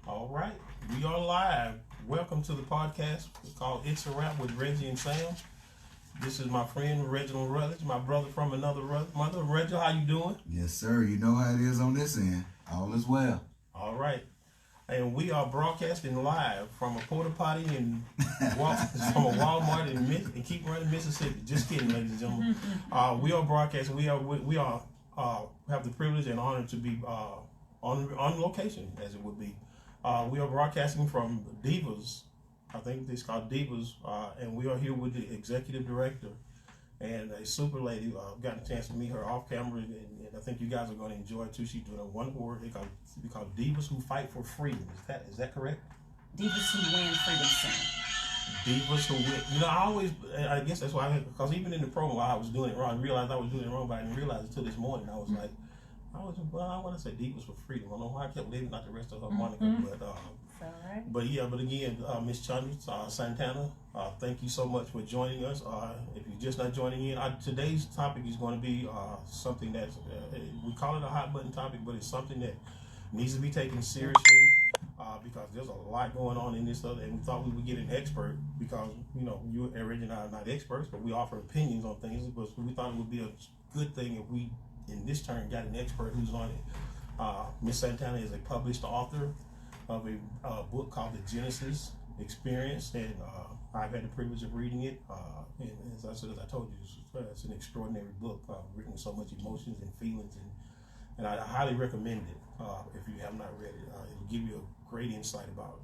All right, we are live. Welcome to the podcast called It's a Wrap with Reggie and Sam. This is my friend Reginald Rutledge, my brother from another mother. Reginald, how you doing? Yes, sir. You know how it is on this end. All is well. All right, and we are broadcasting live from a porta potty from a Walmart in Keep Running, Mississippi. Just kidding, ladies and gentlemen. We are broadcasting. We are have the privilege and honor to be on location, as it would be. We are broadcasting from Divas. I think it's called Divas, and we are here with the executive director and a super lady. I've gotten a chance to meet her off camera, and I think you guys are going to enjoy it too. She's doing a one word. They call Divas Who Fight for Freedom. Is that correct? Divas Who Win Freedom Center. Divas Who Win. I guess that's why, because even in the program while I was doing it wrong, I realized I was doing it wrong, but I didn't realize it until this morning. I was like, I want to say Divas for Freedom. I don't know why I kept leaving out the rest of her moniker, but again, Miss Chanda, Santana, thank you so much for joining us. If you're just not joining in, today's topic is going to be something that we call it a hot button topic, but it's something that needs to be taken seriously because there's a lot going on in this other, and we thought we would get an expert because you and Reggie and I are not experts, but we offer opinions on things. But we thought it would be a good thing if we, in this turn, got an expert who's on it. Miss Santana is a published author of a book called The Genesis Experience, and I've had the privilege of reading it. And as I told you, it's an extraordinary book written with so much emotions and feelings, and I highly recommend it if you have not read it. It'll give you a great insight about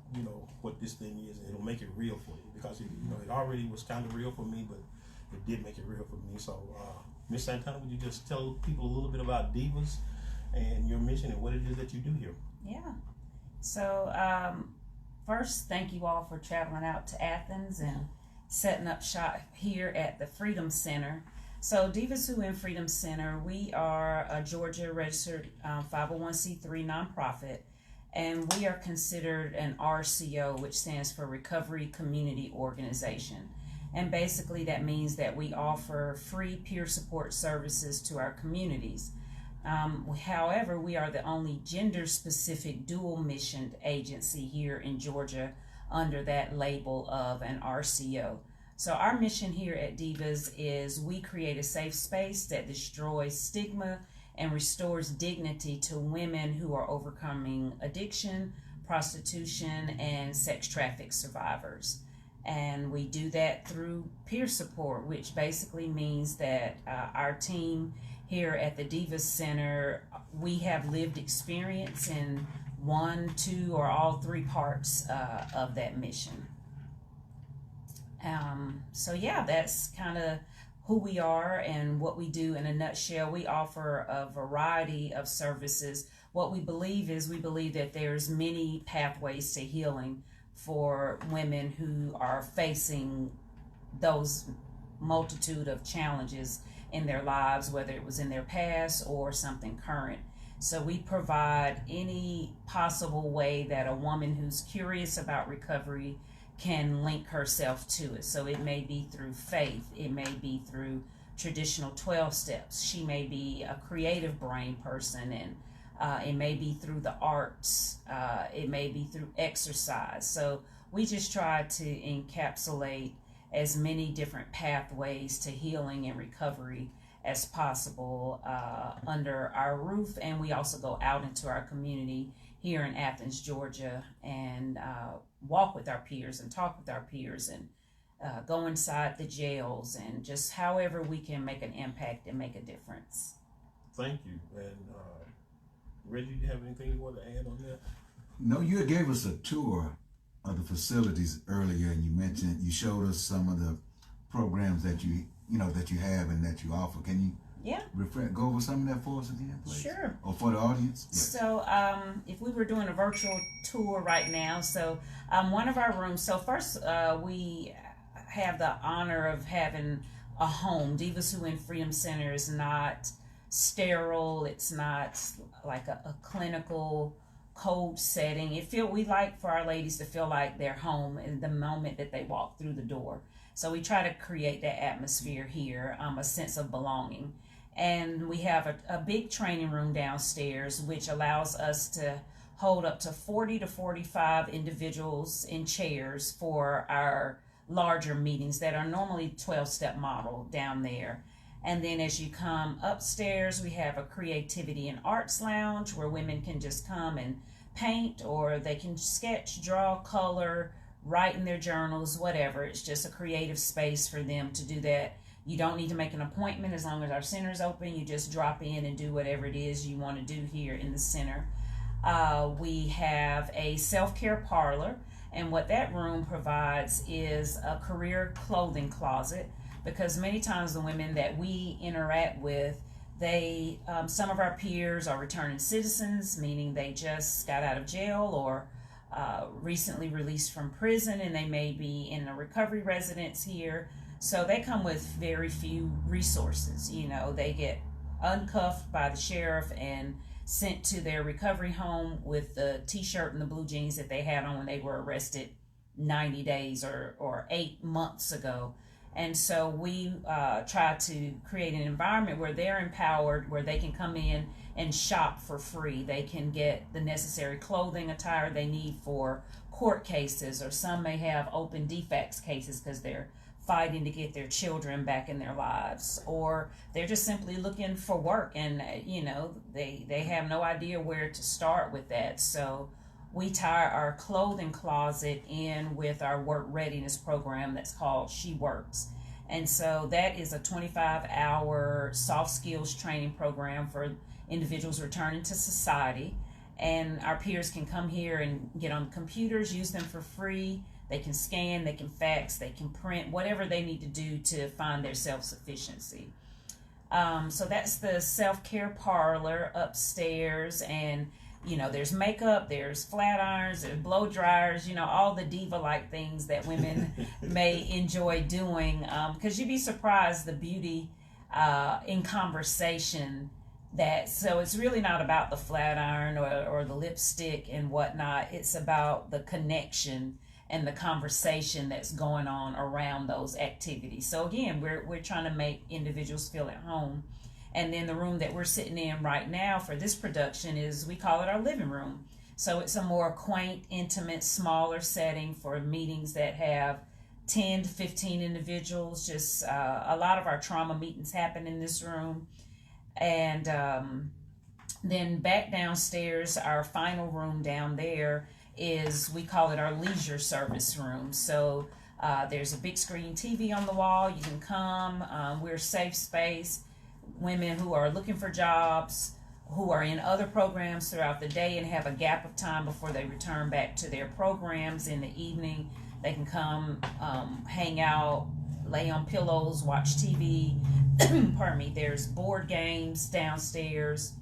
what this thing is, and it'll make it real for you because it already was kind of real for me, but it did make it real for me. So, Miss Santana, would you just tell people a little bit about Divas and your mission and what it is that you do here? Yeah. So, first, thank you all for traveling out to Athens and setting up shop here at the Freedom Center. So, Divas Who Win Freedom Center, we are a Georgia registered 501c3 nonprofit, and we are considered an RCO, which stands for Recovery Community Organization. And basically that means that we offer free peer support services to our communities. However, we are the only gender-specific dual-missioned agency here in Georgia under that label of an RCO. So our mission here at Divas is we create a safe space that destroys stigma and restores dignity to women who are overcoming addiction, prostitution, and sex traffic survivors. And we do that through peer support, which basically means that our team here at the Divas Center, we have lived experience in 1, 2, or all 3 parts of that mission. So yeah, that's kind of who we are and what we do in a nutshell. We offer a variety of services. What we believe that there's many pathways to healing for women who are facing those multitude of challenges in their lives, whether it was in their past or something current. So we provide any possible way that a woman who's curious about recovery can link herself to it. So it may be through faith, it may be through traditional 12 steps. She may be a creative brain person, and it may be through the arts, it may be through exercise. So we just try to encapsulate as many different pathways to healing and recovery as possible under our roof. And we also go out into our community here in Athens, Georgia, and walk with our peers and talk with our peers and go inside the jails and just however we can make an impact and make a difference. thank you. And Reggie, do you have anything you want to add on that? No, you gave us a tour of the facilities earlier, and you showed us some of the programs that you have and that you offer. Can you go over some of that for us again, please? Sure. Or for the audience? Yes. So if we were doing a virtual tour right now, so one of our rooms, so first we have the honor of having a home. Divas Who Win Freedom Center is not sterile. It's not like a clinical cold setting. We like for our ladies to feel like they're home in the moment that they walk through the door. So we try to create that atmosphere here, a sense of belonging. And we have a big training room downstairs, which allows us to hold up to 40 to 45 individuals in chairs for our larger meetings that are normally 12-step model down there. And then as you come upstairs, we have a creativity and arts lounge where women can just come and paint, or they can sketch, draw, color, write in their journals, whatever. It's just a creative space for them to do that. You don't need to make an appointment. As long as our center is open, you just drop in and do whatever it is you want to do here in the center. We have a self-care parlor, and what that room provides is a career clothing closet, because many times the women that we interact with, some of our peers are returning citizens, meaning they just got out of jail or recently released from prison, and they may be in a recovery residence here. So they come with very few resources. They get uncuffed by the sheriff and sent to their recovery home with the t-shirt and the blue jeans that they had on when they were arrested 90 days or 8 months ago. And so we try to create an environment where they're empowered, where they can come in and shop for free. They can get the necessary clothing, attire they need for court cases, or some may have open defects cases because they're fighting to get their children back in their lives, or they're just simply looking for work, and they have no idea where to start with that. So we tie our clothing closet in with our work readiness program that's called She Works. And so that is a 25-hour soft skills training program for individuals returning to society. And our peers can come here and get on computers, use them for free. They can scan, they can fax, they can print, whatever they need to do to find their self-sufficiency. So that's the self-care parlor upstairs, and there's makeup, there's flat irons, there's blow dryers, all the diva-like things that women may enjoy doing. Because you'd be surprised the beauty in conversation so it's really not about the flat iron or the lipstick and whatnot. It's about the connection and the conversation that's going on around those activities. So again, we're trying to make individuals feel at home. And then the room that we're sitting in right now for this production we call it our living room. So it's a more quaint, intimate, smaller setting for meetings that have 10 to 15 individuals. Just a lot of our trauma meetings happen in this room. And then back downstairs, our final room down there we call it our leisure service room. So there's a big screen TV on the wall. You can come. We're a safe space. Women who are looking for jobs, who are in other programs throughout the day and have a gap of time before they return back to their programs in the evening, they can come hang out, lay on pillows, watch TV. Pardon me. There's board games downstairs.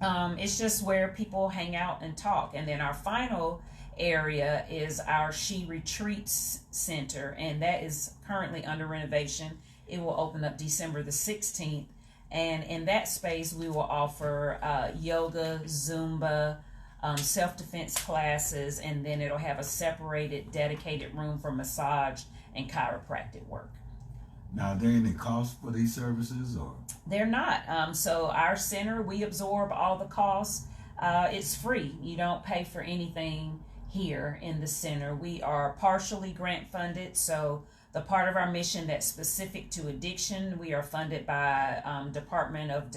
It's just where people hang out and talk. And then our final area is our She Retreats Center, and that is currently under renovation. It will open up December the 16th. And in that space, we will offer yoga, Zumba, self-defense classes, and then it'll have a separated, dedicated room for massage and chiropractic work. Now, are there any costs for these services, or? They're not. So our center, we absorb all the costs. It's free. You don't pay for anything here in the center. We are partially grant funded. So the part of our mission that's specific to addiction, we are funded by Department of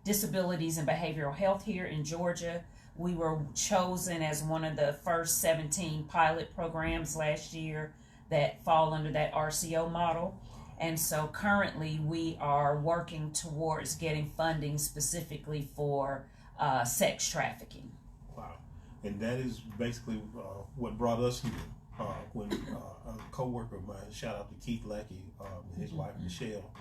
Disabilities and Behavioral Health here in Georgia. We were chosen as one of the first 17 pilot programs last year that fall under that RCO model. And so currently we are working towards getting funding specifically for sex trafficking. Wow. And that is basically what brought us here. When a co-worker of mine, shout out to Keith Lackey and his wife Michelle,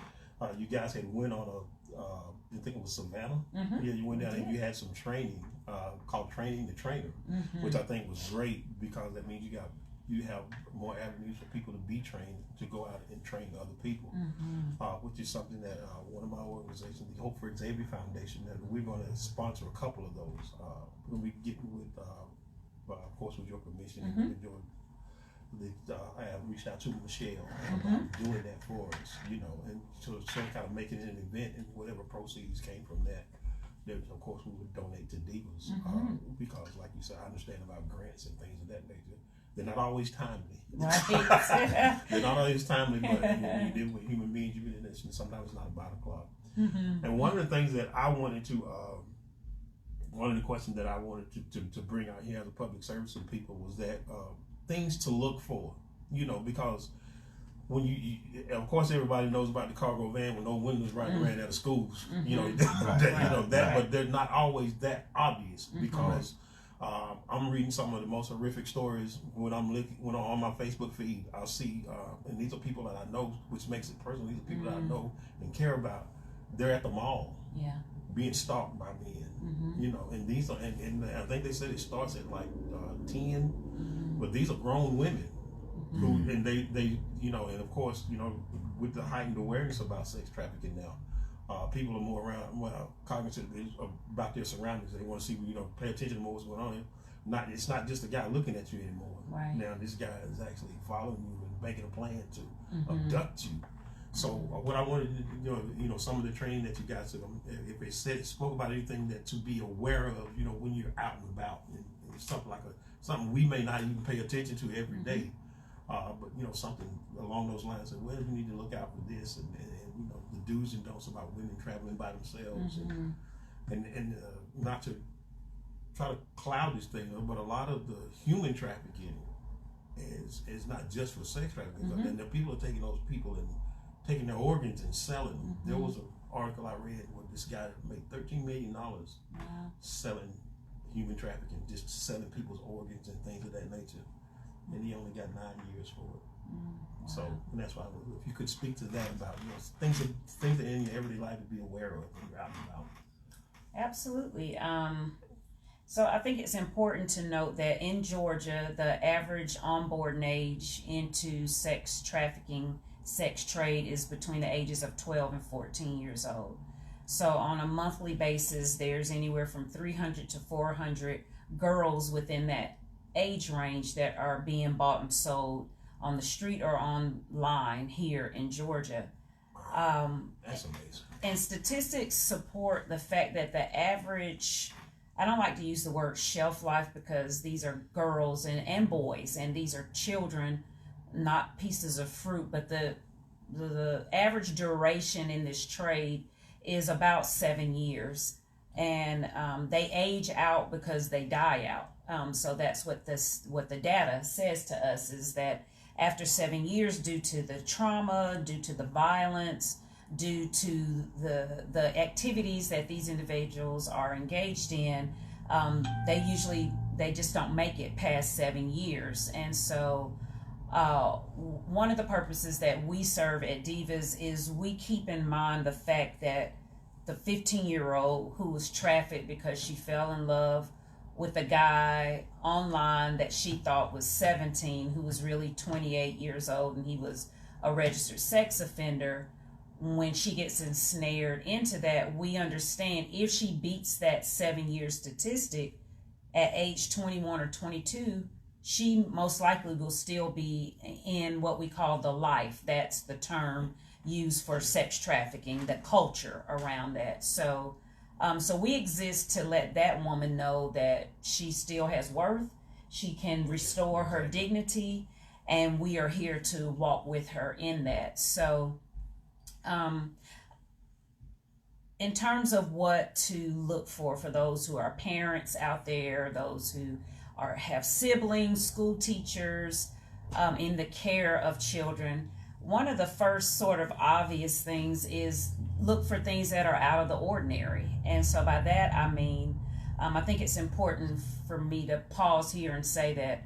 you guys had went on I think it was Savannah. Yeah, you went down and you had some training called Training the Trainer, which I think was great because that means you have more avenues for people to be trained to go out and train other people, which is something that one of my organizations, the Hope for Xavier Foundation, that we're going to sponsor a couple of those. When we get with, of course, with your permission, and with your, I have reached out to Michelle about doing that for us, and so kind of making it an event, and whatever proceeds came from that, of course, we would donate to Divas because, like you said, I understand about grants and things of that nature. They're not always timely. Right. They're not always timely, but when you deal with human beings, sometimes it's not about a clock. And one of the things that I wanted to, one of the questions that I wanted to bring out here as a public service to people was that things to look for, because when you of course everybody knows about the cargo van with no windows riding around out of schools, but they're not always that obvious because I'm reading some of the most horrific stories when I'm on my Facebook feed. I'll see, and these are people that I know, which makes it personal. These are people that I know and care about. They're at the mall, being stalked by men, and these are, and I think they said it starts at like 10, but these are grown women who, and they, and of course, with the heightened awareness about sex trafficking now. People are more cognizant about their surroundings. They want to see, pay attention to what's going on. It's not just a guy looking at you anymore. Right. Now this guy is actually following you and making a plan to abduct you. So what I wanted to, some of the training that you guys, if it spoke about anything that to be aware of, when you're out and about, and something something we may not even pay attention to every day, but something along those lines. Well, you need to look out for this and the do's and don'ts about women traveling by themselves, and not to try to cloud this thing, but a lot of the human trafficking is not just for sex trafficking. And the people are taking those people and taking their organs and selling them. There was an article I read where this guy made $13 million selling human trafficking, just selling people's organs and things of that nature, and he only got 9 years for it. So, and that's why if you could speak to that about things that in your everyday life to be aware of when you're out and about. Absolutely. So I think it's important to note that in Georgia, the average onboarding age into sex trafficking, sex trade is between the ages of 12 and 14 years old. So on a monthly basis, there's anywhere from 300 to 400 girls within that age range that are being bought and sold on the street or online here in Georgia. That's amazing. And statistics support the fact that the average, I don't like to use the word shelf life because these are girls and boys, and these are children, not pieces of fruit, but the average duration in this trade is about 7 years. And they age out because they die out. So that's what the data says to us, is that after 7 years, due to the trauma, due to the violence, due to the activities that these individuals are engaged in, they just don't make it past 7 years. And so one of the purposes that we serve at Divas is we keep in mind the fact that the 15-year-old who was trafficked because she fell in love with a guy online that she thought was 17, who was really 28 years old, and he was a registered sex offender. When she gets ensnared into that, we understand if she beats that 7-year statistic at age 21 or 22, she most likely will still be in what we call the life. That's the term used for sex trafficking, the culture around that. So we exist to let that woman know that she still has worth, she can restore her dignity, and we are here to walk with her in that. So in terms of what to look for those who are parents out there, those who have siblings, school teachers, in the care of children, one of the first sort of obvious things is look for things that are out of the ordinary. And so by that, I mean, I think it's important for me to pause here and say that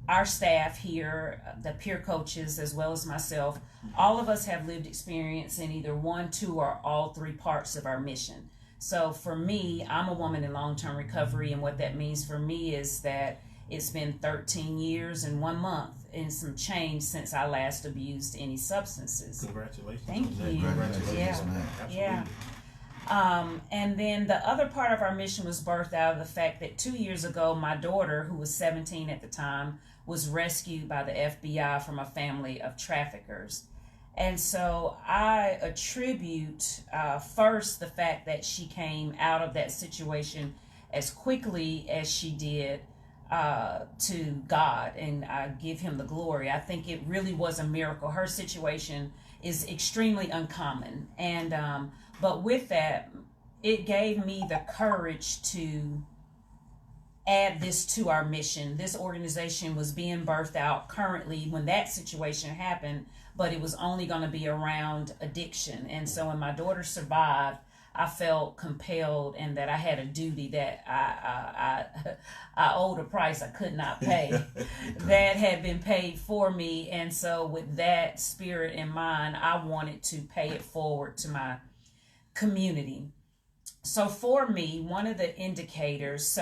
our staff here, the peer coaches, as well as myself, all of us have lived experience in either one, two, or all three parts of our mission. So for me, I'm a woman in long-term recovery, and what that means for me is that it's been 13 years and 1 month and some change since I last abused any substances. Congratulations. Thank you. Congratulations, Yeah. man. Yeah. And then the other part of our mission was birthed out of the fact that 2 years ago, my daughter, who was 17 at the time, was rescued by the FBI from a family of traffickers. And so I attribute first the fact that she came out of that situation as quickly as she did to God, and I give him the glory. I think it really was a miracle. Her situation is extremely uncommon, and but with that, it gave me the courage to add this to our mission. This organization was being birthed out currently when that situation happened, but it was only going to be around addiction. And so when my daughter survived, I felt compelled and that I had a duty that I owed a price I could not pay that had been paid for me. And so with that spirit in mind, I wanted to pay it forward to my community. So for me, one of the indicators,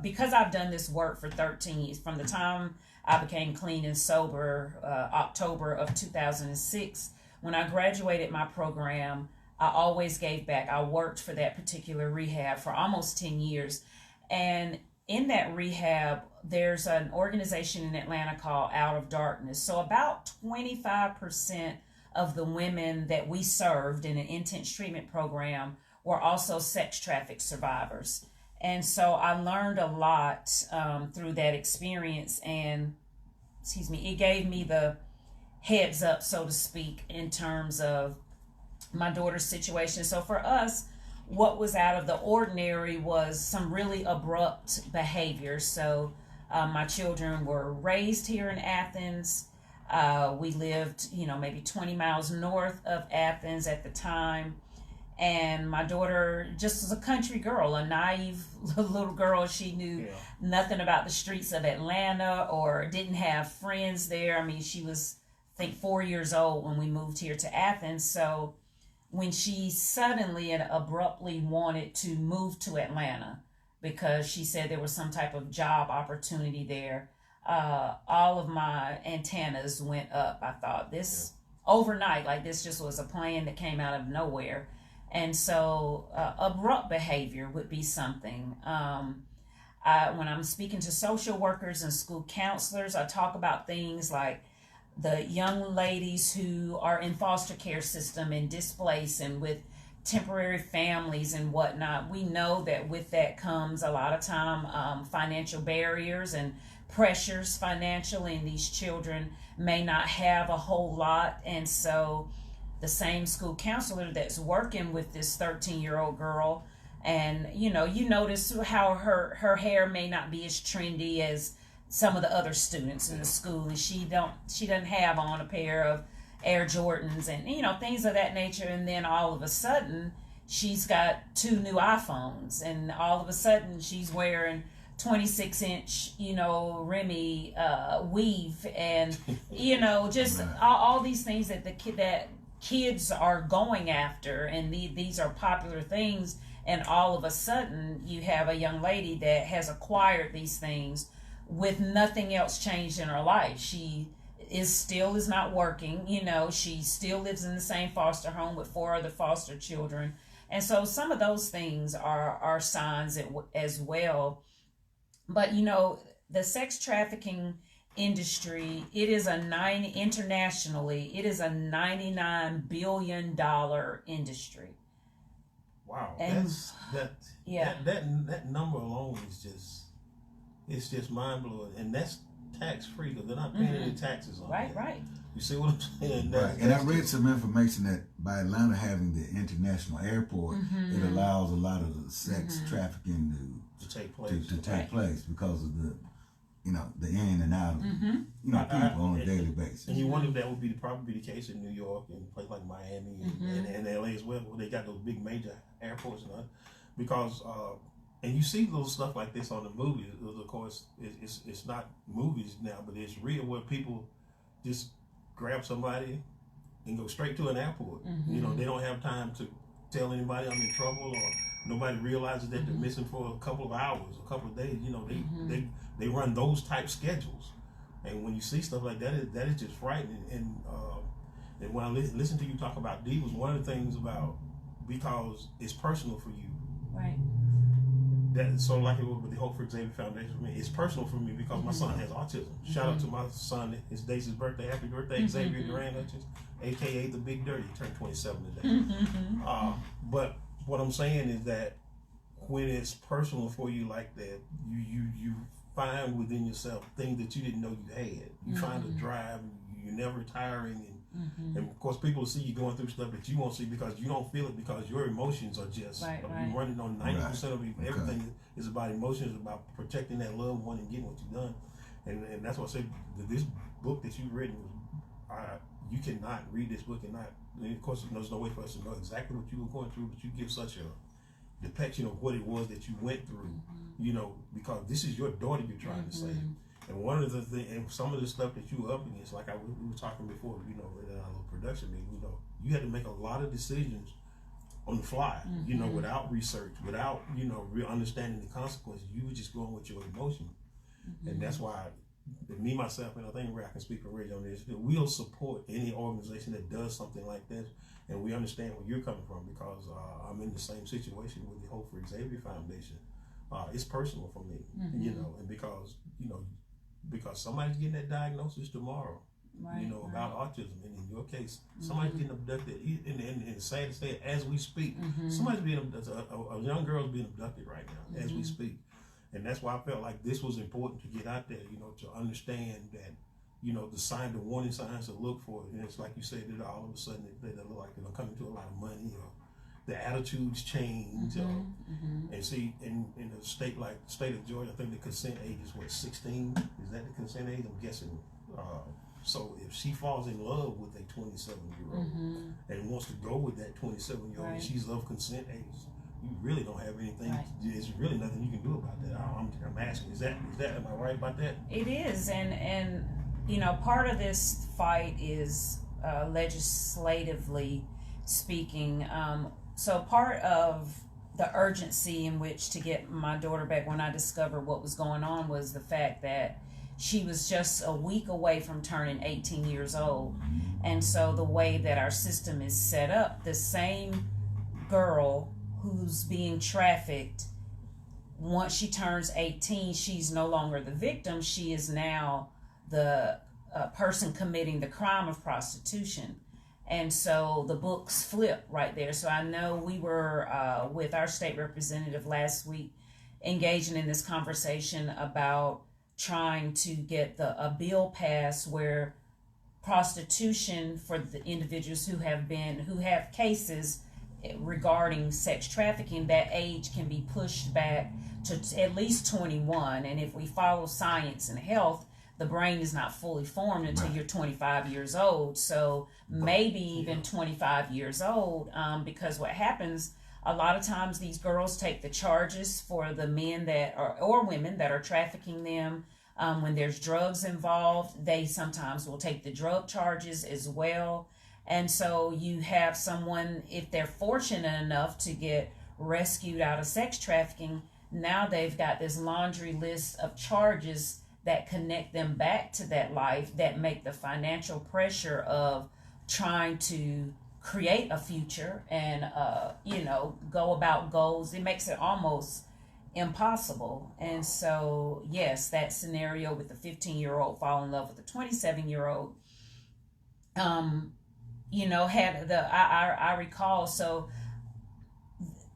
because I've done this work for 13 years, from the time I became clean and sober, October of 2006, when I graduated my program, I always gave back. I worked for that particular rehab for almost 10 years. And in that rehab, there's an organization in Atlanta called Out of Darkness. So about 25% of the women that we served in an intense treatment program were also sex traffic survivors. And so I learned a lot through that experience, and it gave me the heads up, so to speak, in terms of my daughter's situation. So for us, what was out of the ordinary was some really abrupt behavior. So my children were raised here in Athens. We lived, maybe 20 miles north of Athens at the time. And my daughter just was a country girl, a naive little girl. She knew nothing about the streets of Atlanta or didn't have friends there. I mean, she was, I think, 4 years old when we moved here to Athens. So when she suddenly and abruptly wanted to move to Atlanta because she said there was some type of job opportunity there, all of my antennas went up. I thought this overnight, like this just was a plan that came out of nowhere. And so abrupt behavior would be something. When I'm speaking to social workers and school counselors, I talk about things like the young ladies who are in foster care system and displaced and with temporary families and whatnot. We know that with that comes a lot of time financial barriers and pressures financially, and these children may not have a whole lot. And so the same school counselor that's working with this 13-year-old girl, and you notice how her hair may not be as trendy as some of the other students in the school, and she doesn't have on a pair of Air Jordans and things of that nature. And then all of a sudden she's got 2 new iPhones, and all of a sudden she's wearing 26-inch Remy weave, and just all these things that that kids are going after, and these are popular things. And all of a sudden you have a young lady that has acquired these things with nothing else changed in her life. She is not working, she still lives in the same foster home with 4 other foster children. And so some of those things are signs as well. But the sex trafficking industry, internationally, it is a $99 billion industry. Wow. And that number alone is just mind blowing, and that's tax free because they're not paying any taxes on it. Right. You see what I'm saying? Right. And I read some information that by Atlanta having the international airport, it allows a lot of the sex trafficking to take place because of the the in and out of people on a daily basis. And you wonder if that would probably be the case in New York and places like Miami and LA as well, where they got those big major airports and because and you see little stuff like this on the movies. Of course, it's not movies now, but it's real where people just grab somebody and go straight to an airport. They don't have time to tell anybody I'm in trouble, or nobody realizes that they're missing for a couple of hours, a couple of days. They run those type schedules, and when you see stuff like that, that is just frightening. And when I listen to you talk about divas, one of the things about, because it's personal for you, right? That so like it was with the Hope for Xavier Foundation for me. It's personal for me because my son has autism. Shout out to my son. It's Daisy's birthday. Happy birthday, Xavier Durant Hutchins, aka the Big Dirty. He turned 27 today. But what I'm saying is that when it's personal for you like that, you find within yourself things that you didn't know you had. You find a drive. You're never tiring, and of course people see you going through stuff that you won't see because you don't feel it, because your emotions are just you're running on 90% of everything is about emotions, about protecting that loved one and getting what you've done, and that's what I say. This book that you've written, you cannot read this book and not. And of course, there's no way for us to know exactly what you were going through, but you give such a depiction of what it was that you went through, because this is your daughter you're trying to save. And one of the things, and some of the stuff that you were up against, like we were talking before, in our little production meeting, you had to make a lot of decisions on the fly, without research, without, real understanding the consequences. You were just going with your emotion. And that's why me, myself, and I think I can speak for Reggie on this, we'll support any organization that does something like this. And we understand where you're coming from, because I'm in the same situation with the Hope for Xavier Foundation. It's personal for me, and because somebody's getting that diagnosis tomorrow, about autism, and in your case, somebody's getting abducted. And sad to say, as we speak, somebody's being a young girl's being abducted right now as we speak, and that's why I felt like this was important to get out there, to understand that, the warning signs to look for. And it's like you said, that all of a sudden they look like they're coming to a lot of money, or the attitudes change, and see, in a state like the state of Georgia, I think the consent age is 16? Is that the consent age? I'm guessing. So if she falls in love with a 27-year-old and wants to go with that 27-year-old, and she's of consent age, you really don't have anything. There's really nothing you can do about that. I'm asking, is that am I right about that? It is, and part of this fight is legislatively speaking. So part of the urgency in which to get my daughter back, when I discovered what was going on, was the fact that she was just a week away from turning 18 years old. And so the way that our system is set up, the same girl who's being trafficked, once she turns 18, she's no longer the victim. She is now the person committing the crime of prostitution. And so the books flip right there. So I know we were with our state representative last week engaging in this conversation about trying to get a bill passed where prostitution for the individuals who have cases regarding sex trafficking, that age can be pushed back to at least 21. And if we follow science and health, the brain is not fully formed until you're 25 years old. So maybe even 25 years old, because what happens, a lot of times these girls take the charges for the men that are, or women that are trafficking them. When there's drugs involved, they sometimes will take the drug charges as well. And so you have someone, if they're fortunate enough to get rescued out of sex trafficking, now they've got this laundry list of charges that connect them back to that life, that make the financial pressure of trying to create a future and go about goals, it makes it almost impossible. And so yes, that scenario with the 15-year-old fall in love with a 27-year-old had I recall. So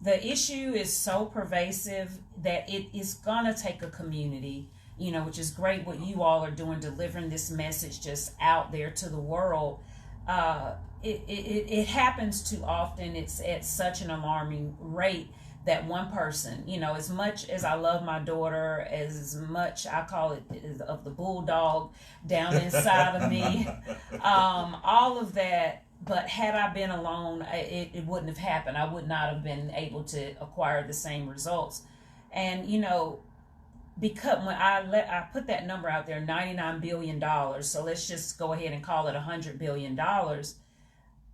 the issue is so pervasive that it is gonna take a community, which is great what you all are doing, delivering this message just out there to the world. It happens too often. It's at such an alarming rate that one person. You know, as much as I love my daughter, as much I call it of the bulldog down inside of me, all of that. But had I been alone, it wouldn't have happened. I would not have been able to acquire the same results. And, you know, because when I put that number out there, $99 billion, so let's just go ahead and call it $100 billion.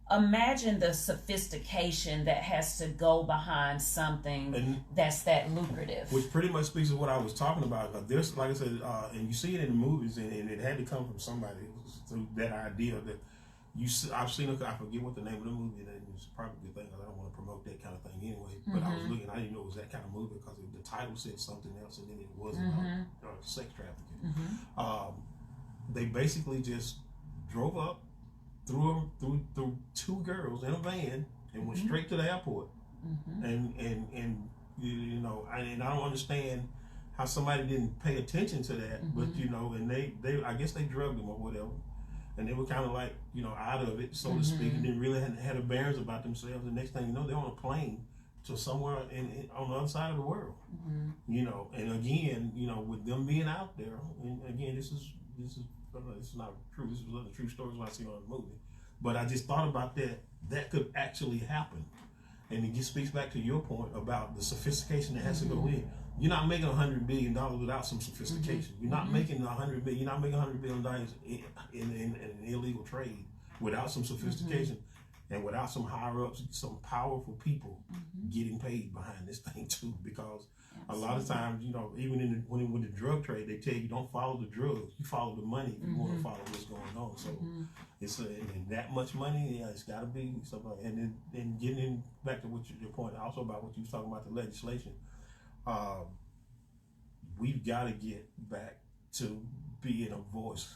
Imagine the sophistication that has to go behind something that's that lucrative. Which pretty much speaks to what I was talking about. There's, like I said, and you see it in the movies, and it had to come from somebody through that idea that I've seen. I forget what the name of the movie is. It's probably a good thing because I don't want to promote that kind of thing anyway. But I was looking, I didn't know it was that kind of movie because the title said something else, and then it wasn't sex trafficking. They basically just drove up, threw two girls in a van, and went straight to the airport. And you know, I don't understand how somebody didn't pay attention to that. But you know, and they I guess they drugged them or whatever. And they were kind of like, you know, out of it, so to speak, and didn't really had a bearings about themselves. The next thing you know, they're on a plane to somewhere on the other side of the world. You know, and again, you know, with them being out there, and again, this is not true. This is one of the true stories I see on the movie. But I just thought about that could actually happen, and it just speaks back to your point about the sophistication that has to go in. You're not making $100 billion without some sophistication. You're not making $100 billion. You're not making $100 billion in an illegal trade without some sophistication and without some higher ups, some powerful people getting paid behind this thing too. Because a lot of times, you know, even with the drug trade, they tell you don't follow the drugs, you follow the money if you want to follow what's going on. So it's and that much money, yeah, it's got to be something. And then getting back to your point, also about what you was talking about the legislation. We've got to get back to being a voice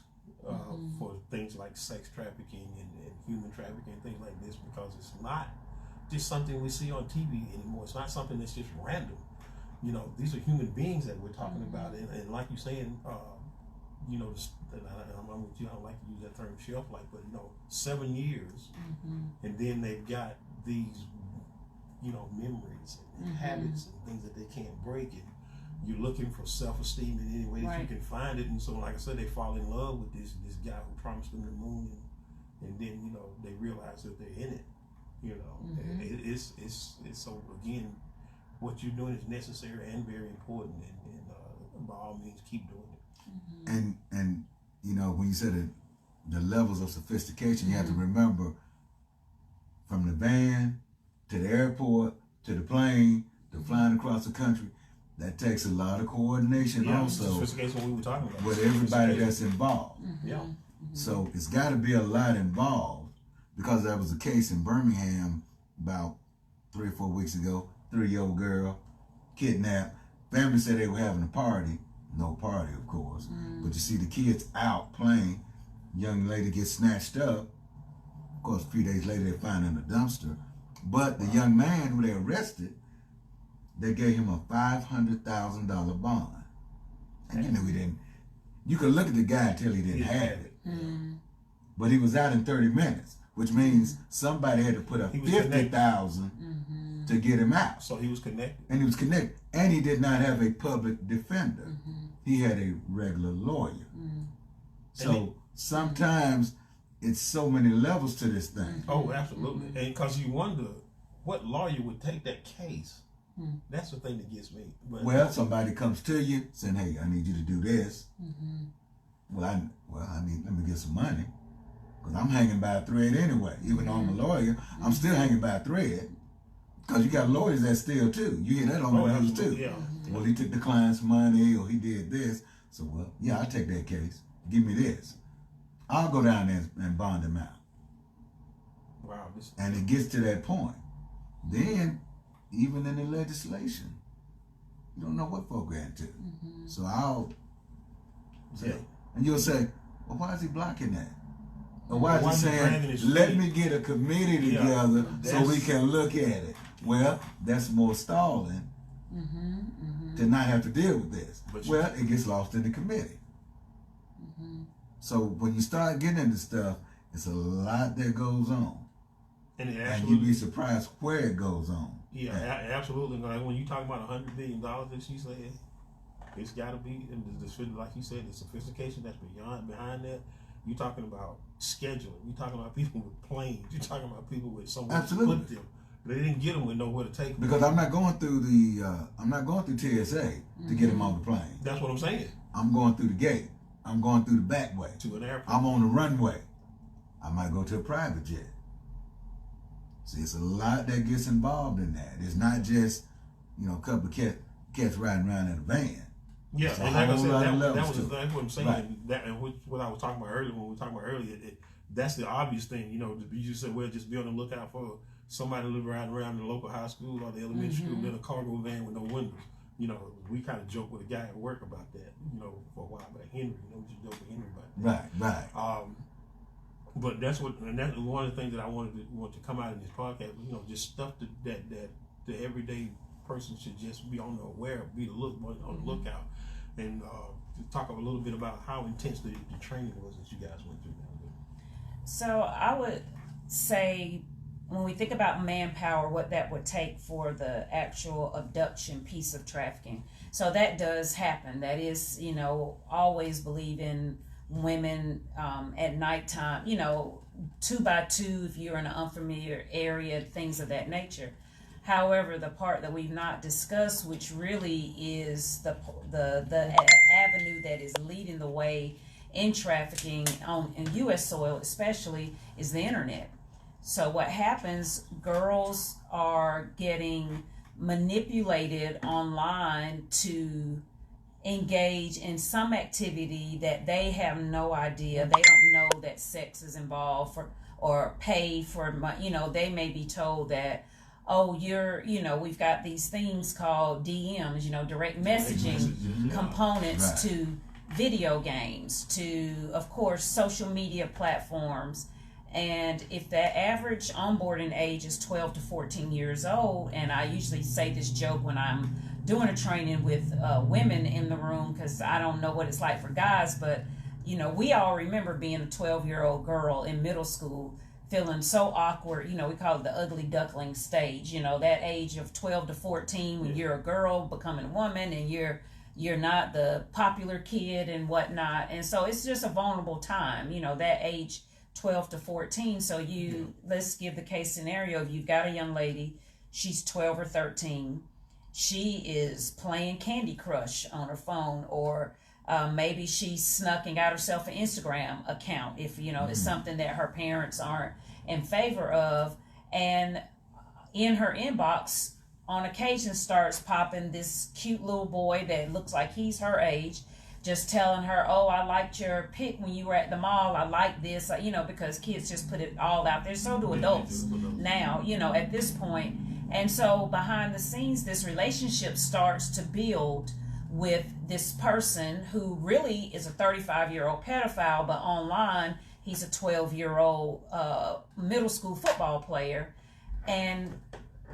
for things like sex trafficking and human trafficking, things like this, because it's not just something we see on TV anymore. It's not something that's just random. You know, these are human beings that we're talking about, and like you're saying, you know, I'm with you. I don't like to use that term shelf life, but you know, 7 years, and then they've got these, you know, memories and habits and things that they can't break, and you're looking for self-esteem in any way that you can find it. And so, like I said, they fall in love with this guy who promised them the moon, and then, you know, they realize that they're in it. You know, it's so, again, what you're doing is necessary and very important, and by all means, keep doing it. And you know, when you said the levels of sophistication, you have to remember, from the van to the airport to the plane to flying across the country, that takes a lot of coordination also Sophistication we were talking about. With everybody that's involved. So it's got to be a lot involved, because there was a case in Birmingham about 3 or 4 weeks ago. 3-year-old girl kidnapped. Family said they were having a party. No party, of course. But you see the kids out playing. Young lady gets snatched up. Of course, a few days later, they find her in a dumpster. But the young man who they arrested, they gave him a $500,000 bond. And you know he didn't. You could look at the guy and tell he didn't have it. But he was out in 30 minutes, which means somebody had to put up $50,000 to get him out. So he was connected. And he was connected. And he did not have a public defender. He had a regular lawyer. So sometimes it's so many levels to this thing. Oh, absolutely. And because you wonder what lawyer would take that case. That's the thing that gets me. But well, somebody comes to you saying, "Hey, I need you to do this." Well, I need, let me get some money, because I'm hanging by a thread anyway. Even though I'm a lawyer, I'm still hanging by a thread, because you got lawyers that steal too. You hear that on the news too. Yeah. Well, he took the client's money, or he did this. So, well, yeah, I'll take that case. Give me this. I'll go down there and bond him out. Wow. And it gets to that point. Then, even in the legislation, you don't know what folk are into. So I'll say, and you'll say, well, why is he blocking that? Or why is he saying, let me get a committee together so we can look at it? Well, that's more stalling to not have to deal with this. Well, it gets lost in the committee. So when you start getting into stuff, it's a lot that goes on. And you'd be surprised where it goes on. Yeah, absolutely. Like when you talk about $100 billion that she said, it's got to be, and like you said, the sophistication that's behind that. You're talking about scheduling. You're talking about people with planes. You're talking about people with somewhere to put them. They didn't get them with nowhere to take them. Because I'm not going through TSA to get them on the plane. That's what I'm saying. I'm going through the gate. I'm going through the back way. To an airport. I'm on the runway. I might go to a private jet. See, it's a lot that gets involved in that. It's not just, a couple of cats riding around in a van. Yeah, and like I said, that's what I'm saying. Right. That and what I was talking about earlier, when we were talking about earlier, that's the obvious thing. You just said, well, just be on the lookout for somebody living around the local high school or the elementary school in a cargo van with no windows. We kind of joke with a guy at work about that, for a while. But Henry, we just joke with Henry about that. Right. But that's one of the things that I want to come out of this podcast. Just stuff that the everyday person should just be on the lookout, and talk a little bit about how intense the training was that you guys went through. So I would say, when we think about manpower, what that would take for the actual abduction piece of trafficking. So that does happen. That is, always believe in women at nighttime, 2 by 2 if you're in an unfamiliar area, things of that nature. However, the part that we've not discussed, which really is the avenue that is leading the way in trafficking in U.S. soil especially, is the internet. So what happens, girls are getting manipulated online to engage in some activity that they have no idea. They don't know that sex is involved or pay for, they may be told that, we've got these things called DMs, direct messaging components to video games, to, of course, social media platforms. And if the average onboarding age is 12 to 14 years old, and I usually say this joke when I'm doing a training with women in the room, because I don't know what it's like for guys, but, we all remember being a 12-year-old girl in middle school, feeling so awkward. We call it the ugly duckling stage, that age of 12 to 14 when you're a girl becoming a woman and you're not the popular kid and whatnot. And so it's just a vulnerable time, that age 12 to 14. So let's give the case scenario. If you've got a young lady, she's 12 or 13, she is playing Candy Crush on her phone, or maybe she's snuck and got herself an Instagram account if it's something that her parents aren't in favor of, and in her inbox on occasion starts popping this cute little boy that looks like he's her age, just telling her, oh, I liked your pic when you were at the mall, I like this, because kids just put it all out there. So do adults now, at this point. And so behind the scenes, this relationship starts to build with this person who really is a 35-year-old pedophile, but online he's a 12-year-old middle school football player. And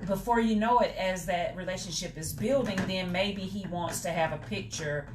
before you know it, as that relationship is building, then maybe he wants to have a picture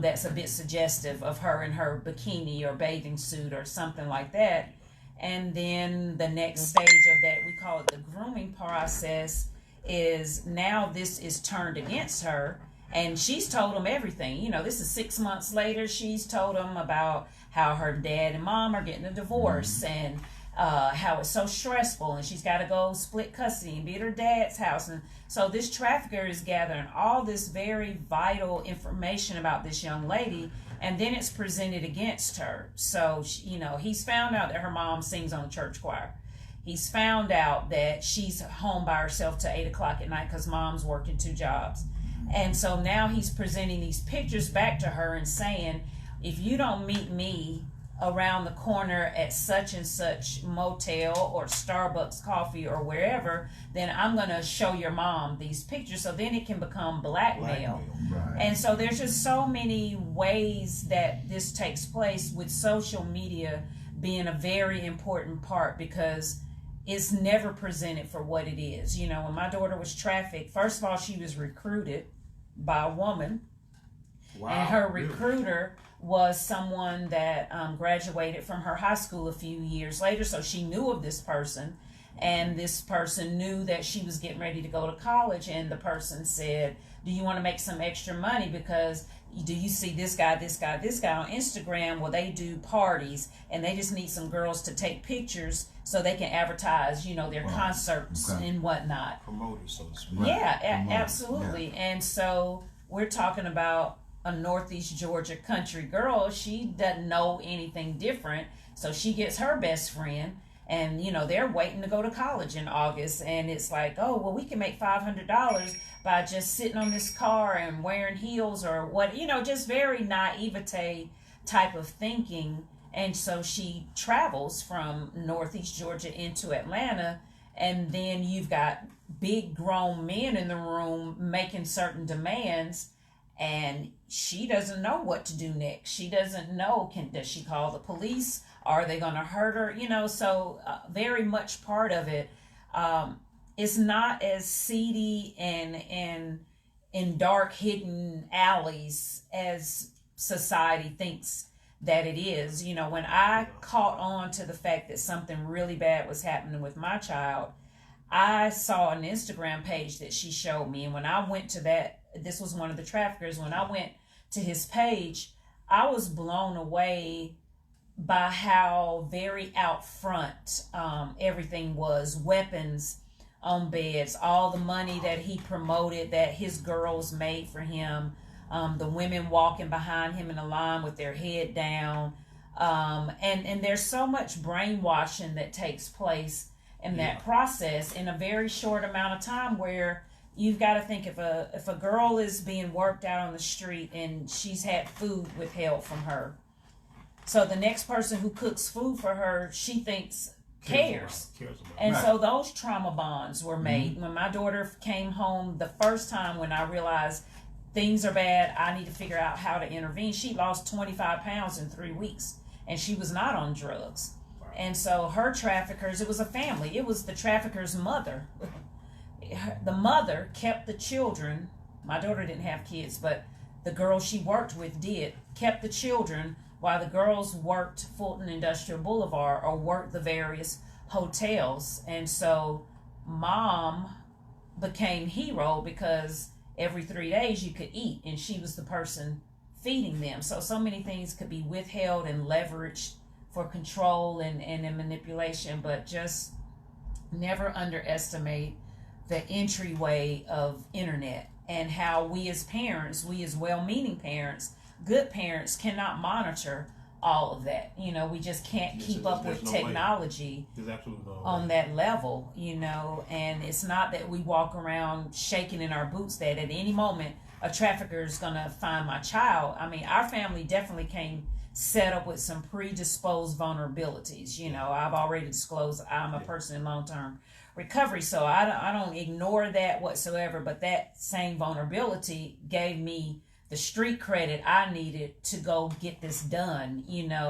that's a bit suggestive of her in her bikini or bathing suit or something like that. And then the next stage of that, we call it the grooming process, is now this is turned against her. And she's told him everything. This is 6 months later. She's told him about how her dad and mom are getting a divorce, and how it's so stressful, and she's got to go split custody and be at her dad's house. And so this trafficker is gathering all this very vital information about this young lady, and then it's presented against her. So, he's found out that her mom sings on the church choir. He's found out that she's home by herself till 8 o'clock at night because mom's working 2 jobs. And so now he's presenting these pictures back to her and saying, if you don't meet me around the corner at such and such motel or Starbucks coffee or wherever, then I'm going to show your mom these pictures. So then it can become blackmail. Right. And so there's just so many ways that this takes place, with social media being a very important part, because it's never presented for what it is. When my daughter was trafficked, first of all, she was recruited by a woman. Wow, and her recruiter was someone that graduated from her high school a few years later, so she knew of this person. and this person knew that she was getting ready to go to college, and the person said, do you want to make some extra money because do you see this guy on Instagram? Well, they do parties and they just need some girls to take pictures so they can advertise, their concerts and whatnot. Promoters, so to speak. Yeah, absolutely. Yeah. And so we're talking about a Northeast Georgia country girl. She doesn't know anything different. So she gets her best friend, and they're waiting to go to college in August, and it's like, oh, well, we can make $500 by just sitting on this car and wearing heels or what, just very naivete type of thinking. And so she travels from Northeast Georgia into Atlanta, and then you've got big grown men in the room making certain demands, and she doesn't know what to do next. She doesn't know, does she call the police? Are they going to hurt her? So very much part of it. It's not as seedy and in dark hidden alleys as society thinks that it is. When I caught on to the fact that something really bad was happening with my child, I saw an Instagram page that she showed me, and when I went to that, this was one of the traffickers, when I went to his page, I was blown away by how very out front everything was. Weapons on beds, all the money that he promoted that his girls made for him, the women walking behind him in a line with their head down, and there's so much brainwashing that takes place in that process in a very short amount of time, where you've got to think, if a girl is being worked out on the street and she's had food withheld from her, so the next person who cooks food for her, she thinks cares about. And so those trauma bonds were made. When my daughter came home the first time, when I realized things are bad, I need to figure out how to intervene, she lost 25 pounds in 3 weeks, and she was not on drugs. And so her traffickers, it was a family. It was the trafficker's mother. The mother kept the children. My daughter didn't have kids, but the girl she worked with did, kept the children while the girls worked Fulton Industrial Boulevard or worked the various hotels. And so mom became hero because every 3 days you could eat, and she was the person feeding them. So many things could be withheld and leveraged for control and manipulation, but just never underestimate the entryway of internet and how we as parents, we as well-meaning parents, good parents, cannot monitor all of that. We just can't keep up with technology on that level, and it's not that we walk around shaking in our boots that at any moment a trafficker is going to find my child. I mean, our family definitely came set up with some predisposed vulnerabilities. I've already disclosed I'm a person in long-term recovery, so I don't ignore that whatsoever, but that same vulnerability gave me the street credit I needed to go get this done,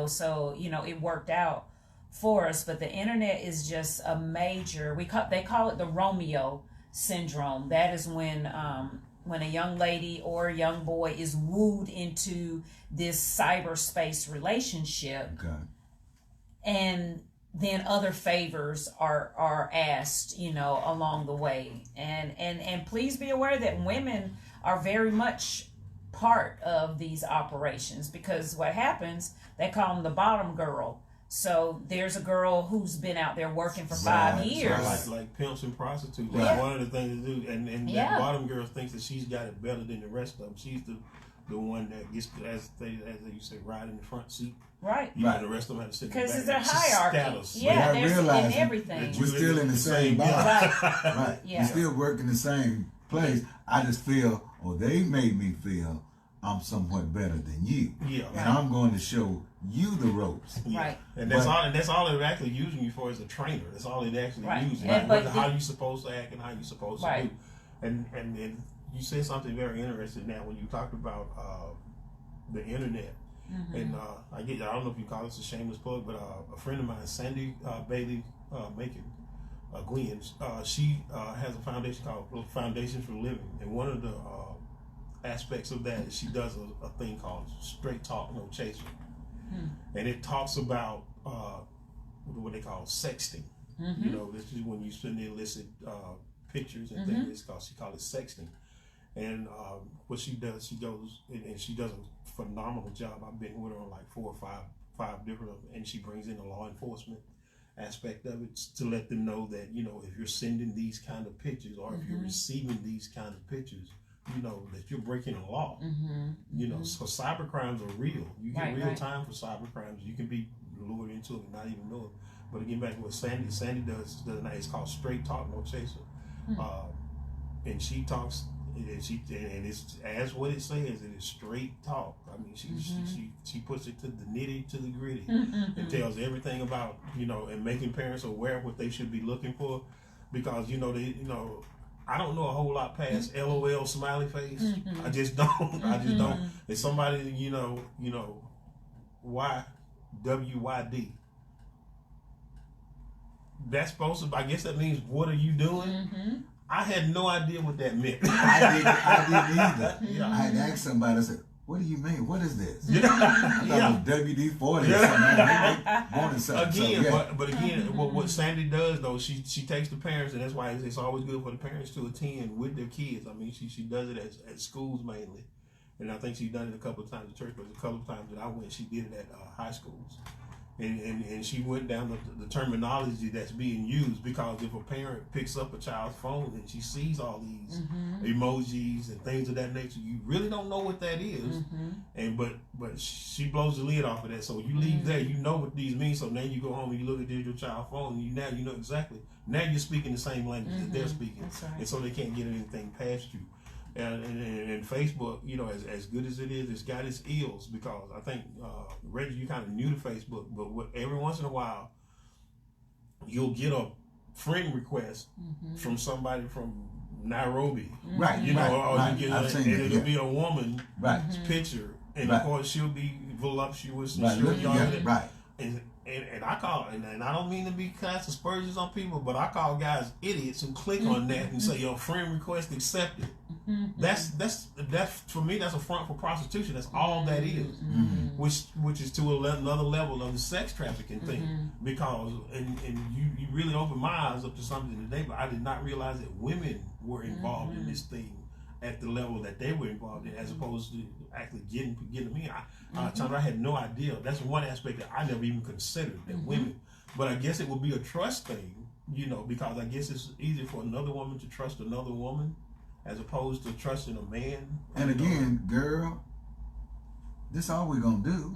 so it worked out for us. But the internet is just a major, they call it the Romeo syndrome. That is when a young lady or a young boy is wooed into this cyberspace relationship, and then other favors are asked, along the way. And please be aware that women are very much part of these operations, because what happens, they call them the bottom girl. So there's a girl who's been out there working for 5 years. Like pimps and prostitutes. That's one of the things to do. And that bottom girl thinks that she's got it better than the rest of them. She's the one that gets, as you say, ride in the front seat. Right. And the rest of them have to sit in the back. Because it's a hierarchy. Status. Yeah, there's in everything. We're still in the same box. Right. Yeah. We still work in the same place. I just feel, they made me feel I'm somewhat better than you. Yeah. And I'm going to show you the ropes. Yeah. Right. And that's all they're actually using you for, as a trainer. That's all they're actually using. How you're supposed to act and how you're supposed to do. And you said something very interesting now when you talked about the internet. Mm-hmm. And I don't know if you call this a shameless plug, but a friend of mine, Sandy Bailey Gwen, she has a foundation called Foundation for Living, and one of the aspects of that is she does a thing called Straight Talk No Chaser, and it talks about what they call sexting, You know, this is when you send illicit pictures and things. She called it sexting. And what she does, she goes and she does a phenomenal job. I've been with her on like 4 or 5 different, and she brings in the law enforcement aspect of it to let them know that, you know, if you're sending these kind of pictures or if you're receiving these kind of pictures, you know, that you're breaking the law. You know, so cyber crimes are real. You get real time for cyber crimes. You can be lured into it and not even know it. But again, back to what Sandy does tonight, it's called Straight Talk, No Chaser. And she talks, and it's as what it says. It is straight talk. I mean, she puts it to the nitty to the gritty. It tells everything about, you know, and making parents aware of what they should be looking for, because you know I don't know a whole lot past LOL smiley face. I just don't. If somebody you know WYD. That's supposed to. I guess that means what are you doing? I had no idea what that meant. I didn't either. I had asked somebody, I said, what do you mean? What is this? I thought it was WD-40 or something. Again, but again, what Sandy does though, she takes the parents, and that's why it's always good for the parents to attend with their kids. I mean, she does it at schools mainly. And I think she's done it a couple of times at church, but a couple of times that I went, she did it at high schools. And she went down the terminology that's being used, because if a parent picks up a child's phone and she sees all these emojis and things of that nature, you really don't know what that is. And but she blows the lid off of that. So you leave there, you know what these mean. So now you go home and you look at your child's phone, and you know exactly. Now you're speaking the same language that they're speaking, and so they can't get anything past you. And Facebook, you know, as good as it is, it's got its ills, because I think, Reggie, you kind of new to Facebook, but every once in a while, you'll get a friend request from somebody from Nairobi. Right. You know, or you get it'll be a woman's picture, and of course she'll be voluptuous and she'll be and I call, and I don't mean to be cast aspersions on people, but I call guys idiots who click on that and say, your friend request accepted. That's for me, that's a front for prostitution. That's all that is. Which is to another level of the sex trafficking thing. Because and you really opened my eyes up to something today, but I did not realize that women were involved in this thing at the level that they were involved in, as opposed to actually getting me. Chanda, I had no idea. That's one aspect that I never even considered, that women. But I guess it would be a trust thing, you know, because I guess it's easier for another woman to trust another woman as opposed to trusting a man. And again, girl, this all we're gonna do.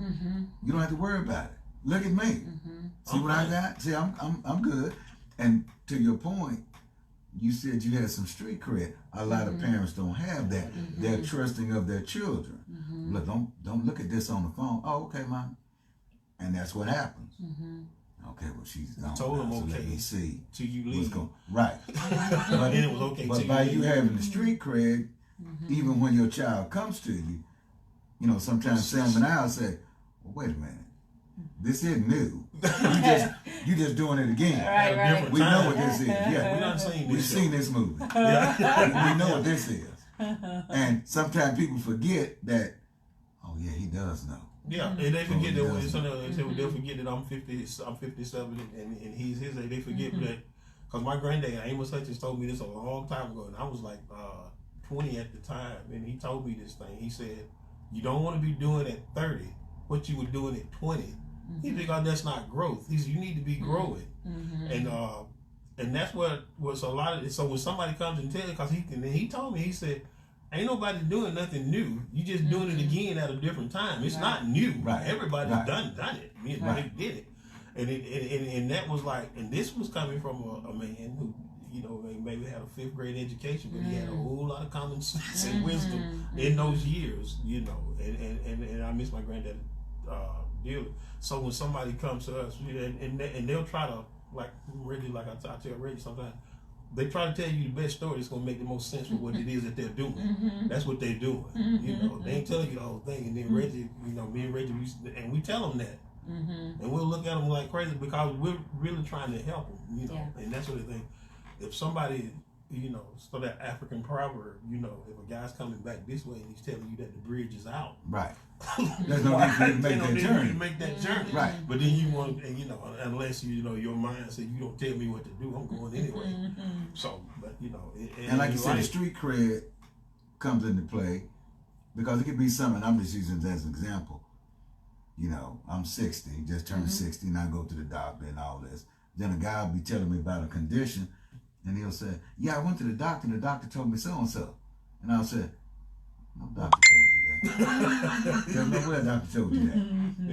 You don't have to worry about it. Look at me. See what I got? See, I'm good. And to your point, you said you had some street cred. A lot of parents don't have that. They're trusting of their children. Look, don't look at this on the phone. Oh, okay, mom. And that's what happens. Okay, well, she's gone. Told them so okay. Let me see. Till you leave. Right. But then it was okay. But by you having the street cred, even when your child comes to you, you know, sometimes Sam and I'll say, well, wait a minute. This isn't new. You just doing it again. Right. We know what this is. Yeah, we done seen this. We've seen this movie. We know what this is. And sometimes people forget that. Oh yeah, he does know. Yeah, and they forget that. They'll forget that I'm 57, and he's his age. They forget that, because my granddad Amos Hutchins told me this a long time ago, and I was like 20 at the time, and he told me this thing. He said, "You don't want to be doing at 30 what you were doing at 20." He said, "Oh, that's not growth." He said, "You need to be growing," and that's what's a lot of it. So when somebody comes and tells, because he told me, he said, ain't nobody doing nothing new. You just doing it again at a different time. It's not new. Right. Everybody's done it. They did it. And that was like, and this was coming from a man who, you know, maybe had a 5th grade education, but he had a whole lot of common sense and wisdom in those years, you know. And I miss my granddad dearly. So when somebody comes to us, and they'll try to, like Reggie, like I tell Reggie sometimes, they try to tell you the best story that's going to make the most sense for what it is that they're doing. That's what they're doing. You know, they ain't telling you the whole thing. And then Reggie, you know, me and Reggie, we tell them that. And we'll look at them like crazy, because we're really trying to help them, you know. And that's what they think. If somebody so that African proverb, if a guy's coming back this way and he's telling you that the bridge is out, right? There's no need for you to make that journey. Make that journey, right? But then you want, and unless your mind says you don't tell me what to do, I'm going anyway. So, but and like you said, the street cred comes into play because it could be something. I'm just using it as an example. I'm 60, just turned 60, and I go to the doctor and all this. Then a guy will be telling me about a condition, and he'll say, "Yeah, I went to the doctor, and the doctor told me so and so." And I'll say, "No doctor told you that. There's no way a doctor told you that."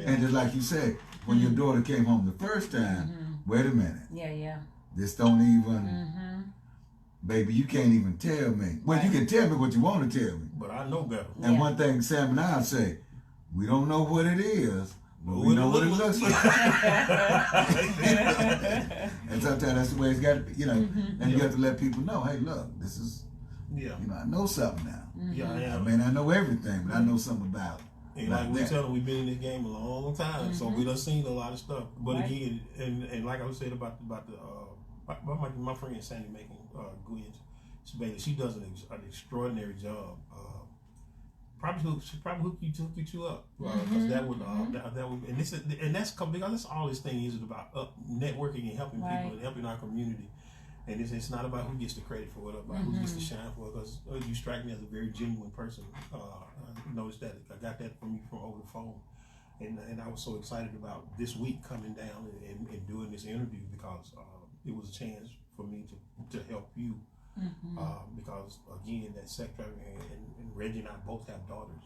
And just like you said, when your daughter came home the first time, wait a minute. Yeah. This don't even, baby, you can't even tell me. Well, you can tell me what you want to tell me. But I know better. And one thing Sam and I say, we don't know what it is, but we know what it looks like. And sometimes that's the way it's got to be, and you have to let people know, hey, look, this is, I know something now. I may not know everything, but I know something about it. And like we tell them, we've been in this game a long time, so we done seen a lot of stuff. But again, and like I said about my friend Sandy making Gwen, she does an extraordinary job. She probably hook you two up because that would and that's because that's all this thing is about networking and helping people and helping our community. And it's not about who gets the credit for it, about who gets the shine for it. Because you strike me as a very genuine person. I noticed that I got that from you from over the phone, and I was so excited about this week coming down and doing this interview because it was a chance for me to help you. Because again, that sex trafficking and Reggie and I both have daughters.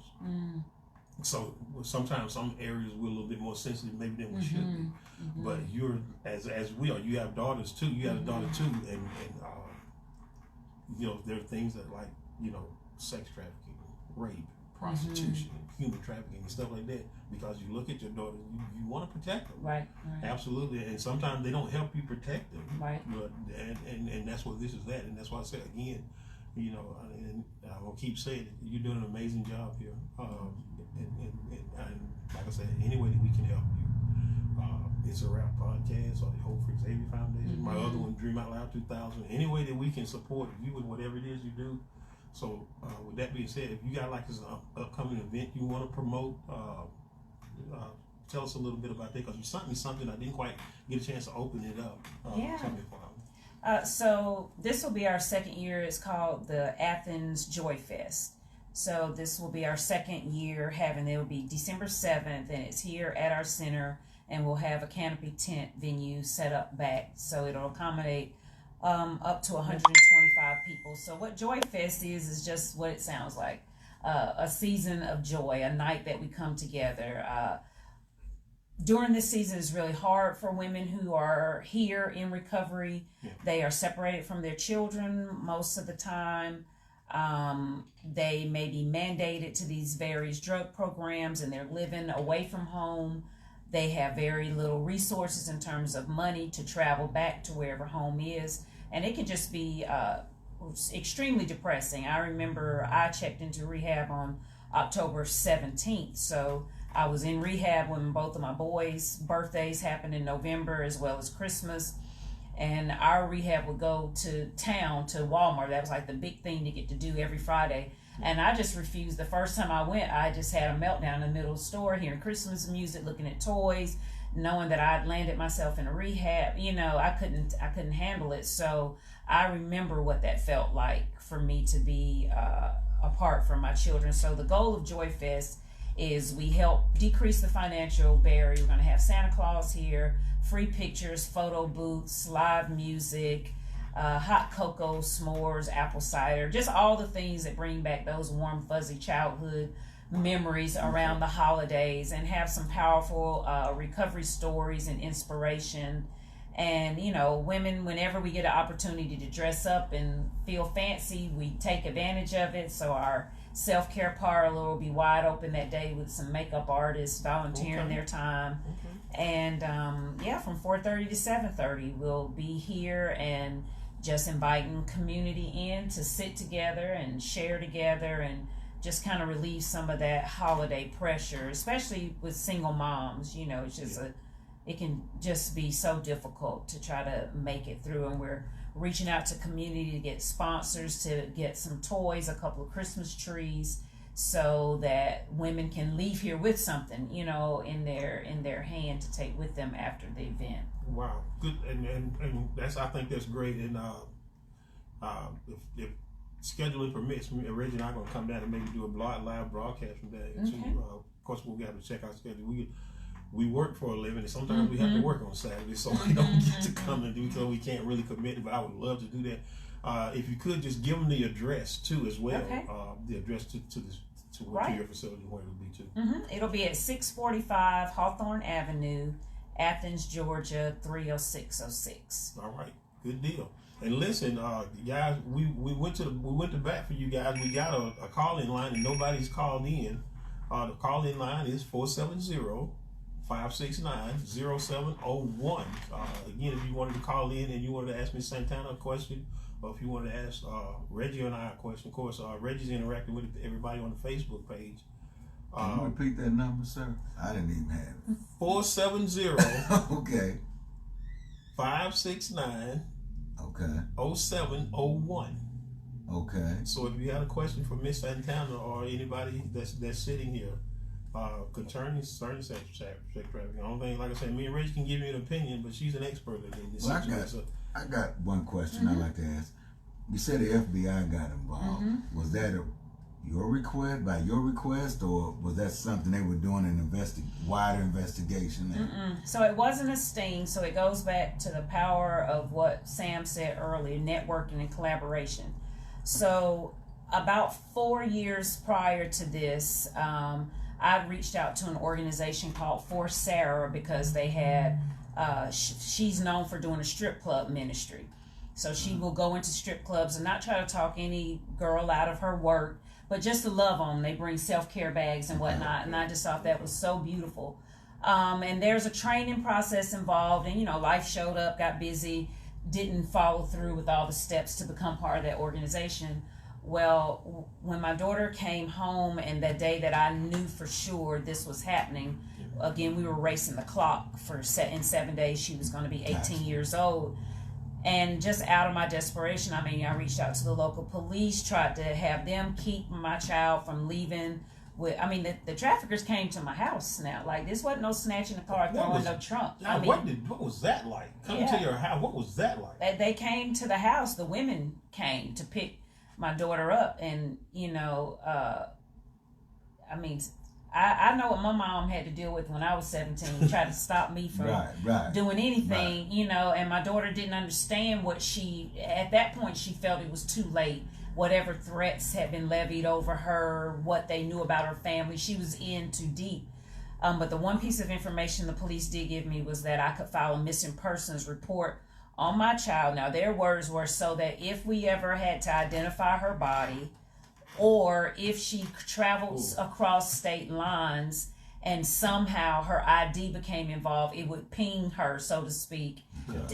So sometimes some areas we're a little bit more sensitive maybe than we should be. But you're as we are. You have daughters too. You have a daughter too, and there are things that like sex trafficking, rape, prostitution, human trafficking, and stuff like that. Because you look at your daughters, you want to protect them. Right. Absolutely. And sometimes they don't help you protect them. Right. But and that's what this is at. And that's why I say again, and I'm gonna keep saying it, you're doing an amazing job here. And like I said, any way that we can help you. It's a Rap Podcast or the Hope for Xavier Foundation. My other one, Dream Out Loud 2000. Any way that we can support you in whatever it is you do. So with that being said, if you got like this upcoming event you want to promote, tell us a little bit about that because you sent me something I didn't quite get a chance to open it up. So this will be our second year. It's called the Athens Joy Fest. So this will be our second year having. It will be December 7th, and it's here at our center, and we'll have a canopy tent venue set up back, so it'll accommodate up to 125 people. So what Joy Fest is just what it sounds like. A season of joy, a night that we come together. During this season is really hard for women who are here in recovery. They are separated from their children most of the time. They may be mandated to these various drug programs and they're living away from home. They have very little resources in terms of money to travel back to wherever home is. And it can just be extremely depressing. I remember I checked into rehab on October 17th. So I was in rehab when both of my boys' birthdays happened in November as well as Christmas. And our rehab would go to town, to Walmart. That was like the big thing to get to do every Friday. And I just refused. The first time I went, I just had a meltdown in the middle of the store, hearing Christmas music, looking at toys, knowing that I'd landed myself in a rehab. I couldn't handle it. So I remember what that felt like for me to be apart from my children. So the goal of Joy Fest is we help decrease the financial barrier. We're going to have Santa Claus here, free pictures, photo booths, live music, hot cocoa, s'mores, apple cider, just all the things that bring back those warm, fuzzy childhood memories around the holidays, and have some powerful recovery stories and inspiration. And, women, whenever we get an opportunity to dress up and feel fancy, we take advantage of it. So our self-care parlor will be wide open that day with some makeup artists volunteering their time. And from 4:30 to 7:30 we'll be here and just inviting community in to sit together and share together and just kind of relieve some of that holiday pressure, especially with single moms. It's just it can just be so difficult to try to make it through. And we're reaching out to community to get sponsors, to get some toys, a couple of Christmas trees, so that women can leave here with something, you know, in their hand to take with them after the event. Wow, good, and that's, I think that's great. And if scheduling permits, Reggie and I are gonna come down and maybe do a live broadcast from that. Okay. Too. Of course, we'll have to check our schedule. We work for a living, and sometimes we have to work on Saturday, so we don't get to come and do, so we can't really commit. But I would love to do that. If you could just give them the address too, as well. Okay. The address to Right. your facility, where it'll be too. It'll be at 645 Hawthorne Avenue, Athens, Georgia 30606. All right, good deal. And listen, guys, we went to bat for you guys. We got a call-in line, and nobody's called in. The call-in line is 470-569-0701. Again, if you wanted to call in and you wanted to ask Miss Santana a question, or if you wanted to ask Reggie and I a question, of course, Reggie's interacting with everybody on the Facebook page. Can you repeat that number, sir? I didn't even have it. 470 Okay. 569 Okay. 0701. Okay. So if you had a question for Miss Santana or anybody that's sitting here concerning sex trafficking, I don't think, like I said, me and Reggie can give you an opinion, but she's an expert in this situation. I got one question I'd like to ask. You said the FBI got involved. Was that your request, or was that something they were doing an wider investigation? So it wasn't a sting. So it goes back to the power of what Sam said earlier: networking and collaboration. So about 4 years prior to this, I reached out to an organization called For Sarah, because they had she's known for doing a strip club ministry. So she will go into strip clubs and not try to talk any girl out of her work, but just to love them. They bring self-care bags and whatnot, and I just thought that was so beautiful. And there's a training process involved, and life showed up, got busy, didn't follow through with all the steps to become part of that organization. Well, when my daughter came home, and the day that I knew for sure this was happening, again, we were racing the clock in 7 days. She was going to be 18 years old. And just out of my desperation, I reached out to the local police, tried to have them keep my child from leaving. The traffickers came to my house now. Like, this wasn't no snatching the car, throwing no trunk. What was that like? Coming to your house, what was that like? They came to the house. The women came to pick my daughter up, and I know what my mom had to deal with when I was 17, tried to stop me from doing anything, and my daughter didn't understand at that point, she felt it was too late. Whatever threats had been levied over her, what they knew about her family, she was in too deep. But the one piece of information the police did give me was that I could file a missing persons report on my child. Now, their words were so that if we ever had to identify her body, or if she travels across state lines and somehow her ID became involved, it would ping her, so to speak,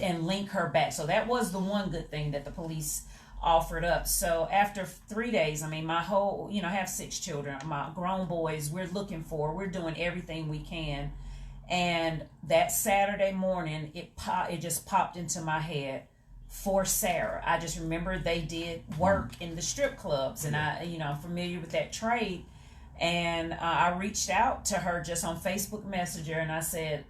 and link her back. So that was the one good thing that the police offered up. So after 3 days, my whole, I have 6 children, my grown boys, we're doing everything we can. And that Saturday morning, it just popped into my head. For Sarah, I just remember they did work in the strip clubs, and I'm familiar with that trade. And I reached out to her just on Facebook Messenger, and I said,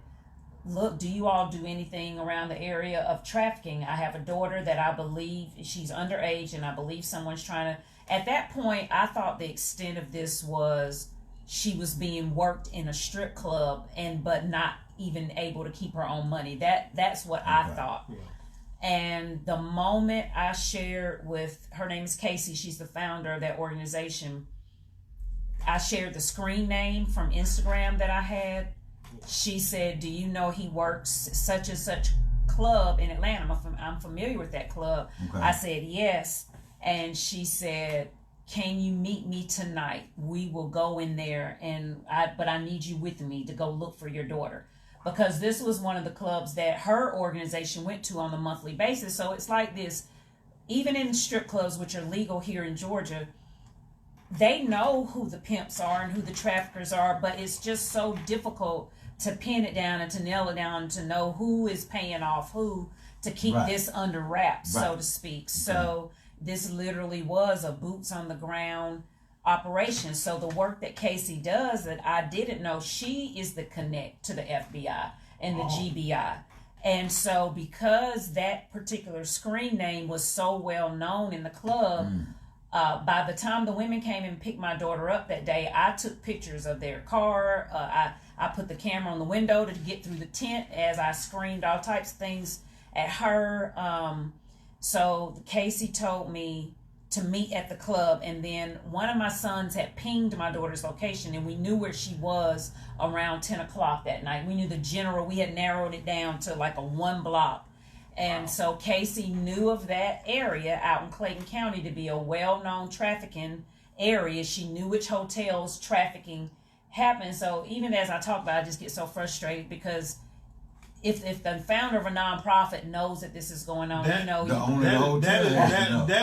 look, do you all do anything around the area of trafficking? I have a daughter that I believe she's underage, and I believe someone's trying to. At that point, I thought the extent of this was she was being worked in a strip club, but not even able to keep her own money. That's what I thought. Yeah. And the moment I shared with, her name is Casey, she's the founder of that organization, I shared the screen name from Instagram that I had. She said, do you know he works such and such club in Atlanta? I'm familiar with that club. Okay. I said, yes. And she said, can you meet me tonight? We will go in there, but I need you with me to go look for your daughter. Because this was one of the clubs that her organization went to on a monthly basis. So it's like this, even in strip clubs, which are legal here in Georgia, they know who the pimps are and who the traffickers are, but it's just so difficult to pin it down and to nail it down, to know who is paying off who, to keep this under wraps, so to speak. So this literally was a boots on the ground operation. So the work that Casey does that I didn't know, she is the connect to the FBI and the GBI. And so because that particular screen name was so well known in the club, by the time the women came and picked my daughter up that day, I took pictures of their car. I put the camera on the window to get through the tent as I screamed all types of things at her. So Casey told me to meet at the club, and then one of my sons had pinged my daughter's location, and we knew where she was around 10 o'clock that night. We knew the general, we had narrowed it down to like a 1 block. And so Casey knew of that area out in Clayton County to be a well-known trafficking area. She knew which hotels trafficking happened. So even as I talk about it, I just get so frustrated because if the founder of a nonprofit knows that this is going on, that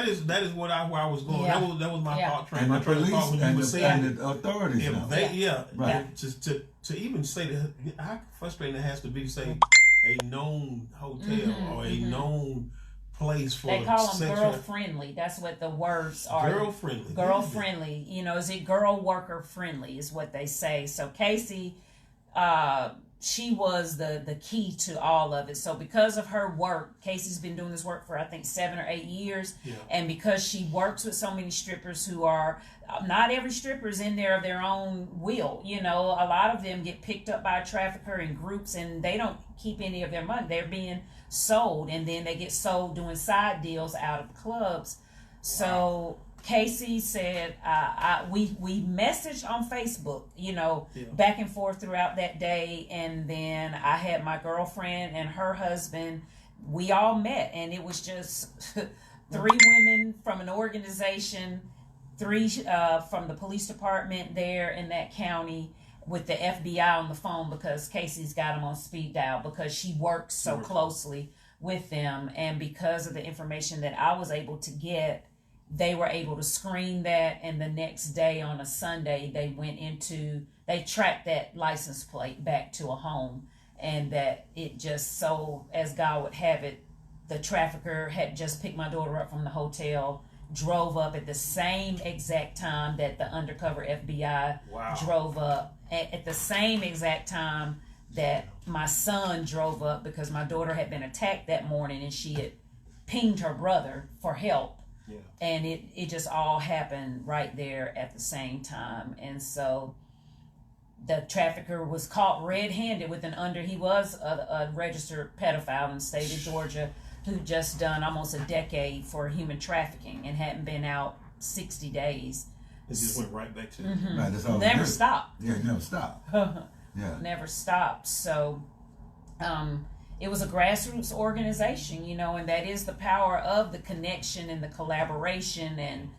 is where I was going. Yeah. That was my thought train. And the police and the authorities. To even say that, how frustrating it has to be to say a known hotel or a known place for. They call them girl friendly. That's what the words are. Girl friendly. Girl friendly. You know, is it girl worker friendly? Is what they say. So Casey, she was the key to all of it. So because of her work, Casey's been doing this work for I think 7 or 8 years, and because she works with so many strippers who are not every stripper's in there of their own will. You know, a lot of them get picked up by a trafficker in groups, and they don't keep any of their money. They're being sold, and then they get sold doing side deals out of clubs. So Casey said, we messaged on Facebook, you know, back and forth throughout that day. And then I had my girlfriend and her husband. We all met, and it was just 3 women from an organization, 3 from the police department there in that county, with the FBI on the phone because Casey's got them on speed dial because she works so closely with them. And because of the information that I was able to get, they were able to screen that, and the next day on a Sunday, they tracked that license plate back to a home, and that it just so, as God would have it, the trafficker had just picked my daughter up from the hotel, drove up at the same exact time that the undercover FBI drove up, at the same exact time that my son drove up because my daughter had been attacked that morning and she had pinged her brother for help. And it just all happened right there at the same time. And so the trafficker was caught red-handed with he was a registered pedophile in the state of Georgia who just done almost a decade for human trafficking and hadn't been out 60 days. It just went right back to Right, that's all never stopped. Yeah, never stopped. Never stopped. So it was a grassroots organization, you know, and that is the power of the connection and the collaboration. And,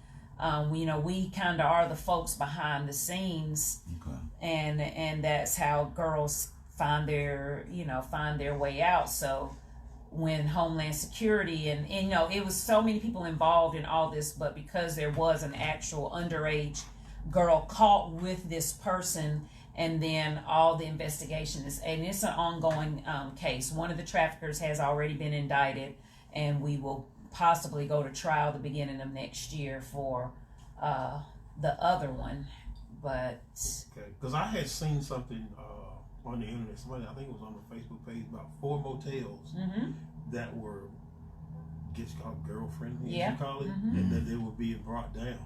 you know, we kind of are the folks behind the scenes. And that's how girls find their way out. So when Homeland Security and you know, it was so many people involved in all this, but because there was an actual underage girl caught with this person, and then all the investigation and it's an ongoing case. One of the traffickers has already been indicted, and we will possibly go to trial the beginning of next year for the other one. But because I had seen something on the internet, I think it was on the Facebook page, about 4 motels that were called girl-friendly, as you call it, and that they were being brought down.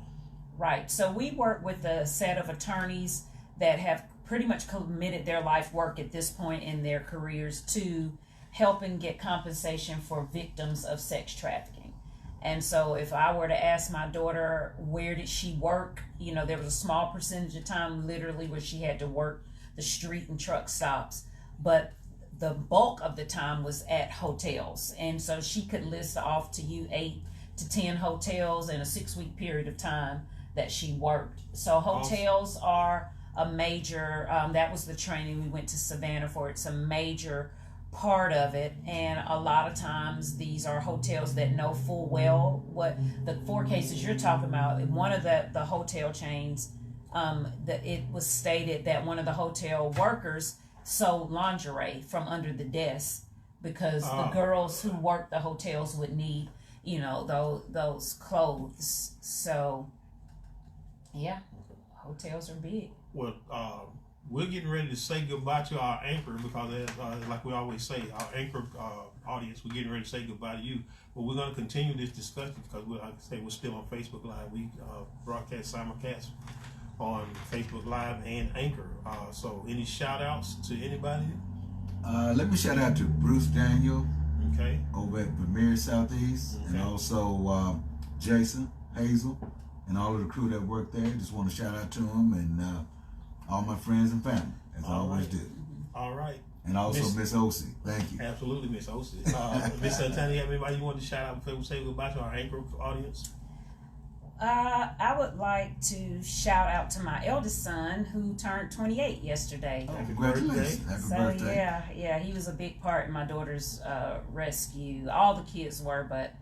Right. So we work with a set of attorneys that have pretty much committed their life work at this point in their careers to helping get compensation for victims of sex trafficking. And so if I were to ask my daughter, where did she work? You know, there was a small percentage of time literally where she had to work the street and truck stops, but the bulk of the time was at hotels. And so she could list off to you 8 to 10 hotels in a 6-week period of time that she worked. So hotels are a major, that was the training we went to Savannah for. It's a major part of it, and a lot of times these are hotels that know full well what the 4 cases you're talking about. One of the hotel chains, that it was stated that one of the hotel workers sold lingerie from under the desk because the girls who worked the hotels would need, you know, those clothes. So, yeah, hotels are big. Well, we're getting ready to say goodbye to our anchor because, like we always say, our anchor audience, we're getting ready to say goodbye to you. But we're going to continue this discussion because, like I say, we're still on Facebook Live. We broadcast simulcast on Facebook Live and Anchor. So, any shout outs to anybody? Let me shout out to Bruce Daniel. Okay. Over at Vermeer Southeast, and also Jason Hazel and all of the crew that work there. Just want to shout out to them and all my friends and family, as I always do. All right. And also Miss Ossie. Thank you. Absolutely, Miss Ossie. Miss Santana, you have anybody you want to shout out before we say goodbye to our anchor audience? I would like to shout out to my eldest son who turned 28 yesterday. Oh, congratulations. Happy birthday. Yeah, he was a big part in my daughter's rescue. All the kids were, but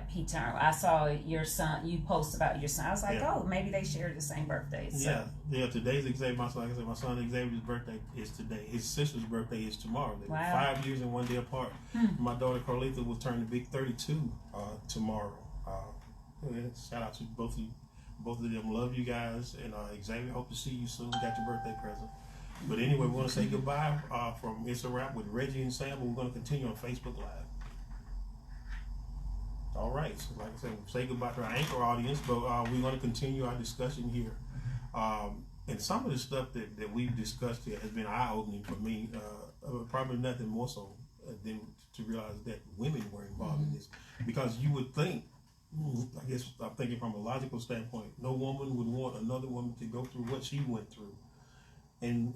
he turned. I saw your son, you post about your son. I was like, oh, maybe they share the same birthday. So. Yeah, today's Xavier, my son Xavier's birthday is today. His sister's birthday is tomorrow. They were 5 years and 1 day apart. My daughter Carlita will turn the big 32 tomorrow. Shout out to both of them. Love you guys, and Xavier, hope to see you soon. Got your birthday present. But anyway, we want to say goodbye from It's a Wrap with Reggie and Sam. We're going to continue on Facebook Live. All right, so like I said, we'll say goodbye to our anchor audience, but we're going to continue our discussion here. And some of the stuff that we've discussed here has been eye-opening for me. Probably nothing more so than to realize that women were involved in this, because you would think. I guess I'm thinking from a logical standpoint, no woman would want another woman to go through what she went through, and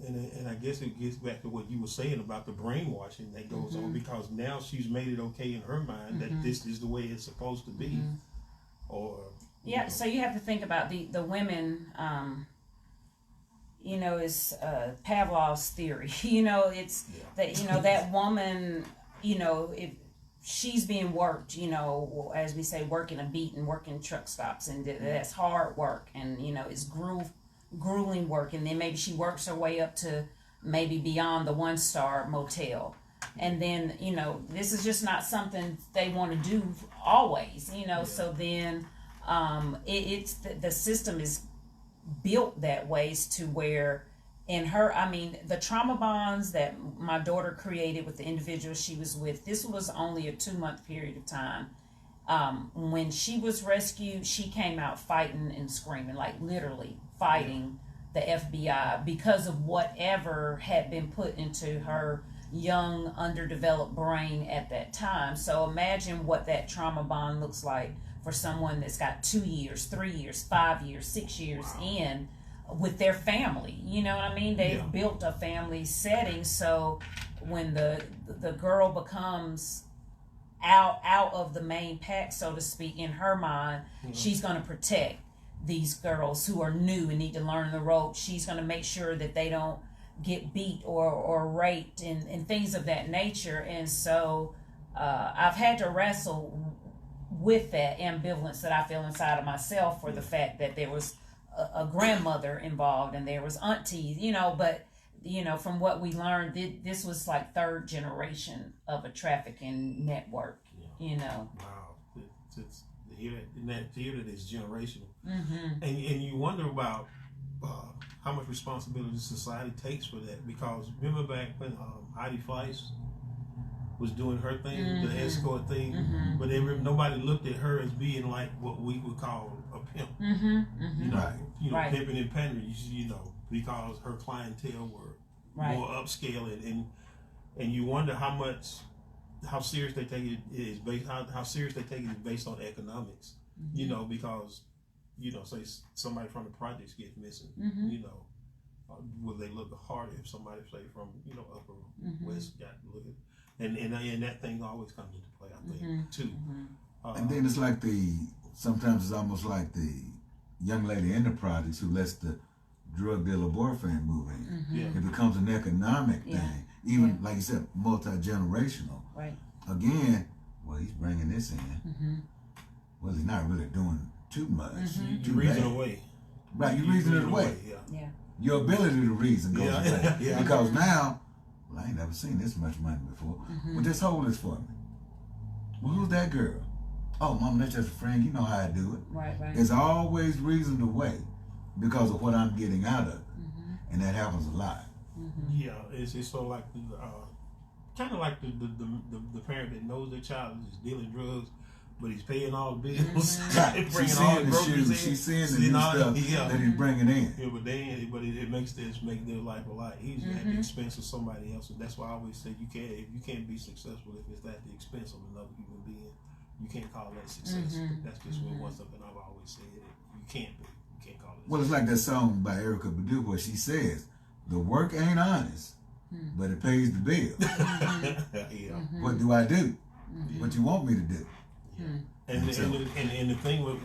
I guess it gets back to what you were saying about the brainwashing that goes on, because now she's made it okay in her mind that this is the way it's supposed to be, or So you have to think about the women. It's Pavlov's theory. It's that that woman. If she's being worked, as we say, working a beat and working truck stops, and that's hard work, and it's grueling work, and then maybe she works her way up to maybe beyond the 1-star motel, and then this is just not something they want to do always, so then it's the system is built that ways to where in her, the trauma bonds that my daughter created with the individual she was with, this was only a 2-month period of time. When she was rescued, she came out fighting and screaming, like literally fighting the FBI because of whatever had been put into her young, underdeveloped brain at that time. So imagine what that trauma bond looks like for someone that's got 2 years, 3 years, 5 years, 6 years in with their family. You know what I mean? They've built a family setting, so when the girl becomes out of the main pack, so to speak, in her mind, she's going to protect these girls who are new and need to learn the ropes. She's going to make sure that they don't get beat or raped and things of that nature. And so I've had to wrestle with that ambivalence that I feel inside of myself for the fact that there was a grandmother involved and there was aunties, but from what we learned, this was like 3rd generation of a trafficking network, Wow. It's to hear that it's generational. And you wonder about how much responsibility society takes for that, because remember back when Heidi Fleiss was doing her thing, the escort thing, but nobody looked at her as being like what we would call a pimp. Pimping and pandering, because her clientele were more upscale, and you wonder how serious they take it is based how serious they take it is based on economics. Because say somebody from the projects gets missing, will they look harder if somebody say from upper west got looked at? And that thing always comes into play, I think, too. And then it's like sometimes it's almost like the young lady in the projects who lets the drug dealer boyfriend move in. It becomes an economic thing, even like you said, multi-generational. Right. Again, well, he's bringing this in. Well, he's not really doing too much. You reason away. Right, you reason it away. Your ability to reason goes away. Yeah. Because now, well, I ain't never seen this much money before. Well, just hold this for me. Well, who's that girl? Oh, Mama, that's just a friend. You know how I do it. Right. There's always reason to wait because of what I'm getting out of it. And that happens a lot. Yeah, it's sort of like kind of like the parent that knows their child is dealing drugs, but he's paying all the bills. Right. Bringing all the groceries in. She's seeing the new stuff that he's bringing in. Yeah, but it makes their life a lot easier at the expense of somebody else. And that's why I always say you can't be successful if it's at the expense of another human being. You can't call that success. That's just one something I've always said. You can't be. You can't call it. Well, it's like that song by Erykah Badu where she says, "The work ain't honest, but it pays the bill." What do I do? What you want me to do? And the thing with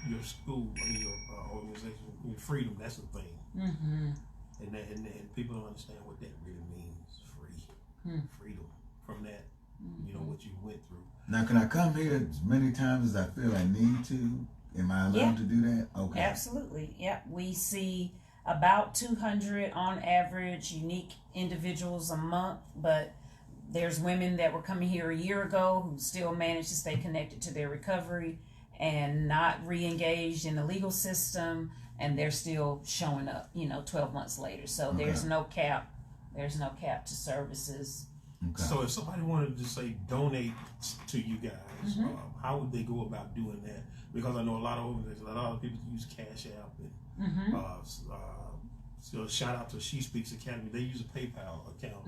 your school, your organization, your freedom, that's the thing. And people don't understand what that really means. Freedom from that. You know what you went through. Now, can I come here as many times as I feel I need to? Am I allowed to do that? Okay. Absolutely. Yep. We see about 200 on average unique individuals a month, but there's women that were coming here a year ago who still managed to stay connected to their recovery and not re-engaged in the legal system, and they're still showing up, 12 months later. So there's no cap. There's no cap to services. Okay. So if somebody wanted to say donate to you guys, how would they go about doing that? Because I know a lot of organizations, a lot of people use Cash App and so shout out to She Speaks Academy. They use a PayPal account.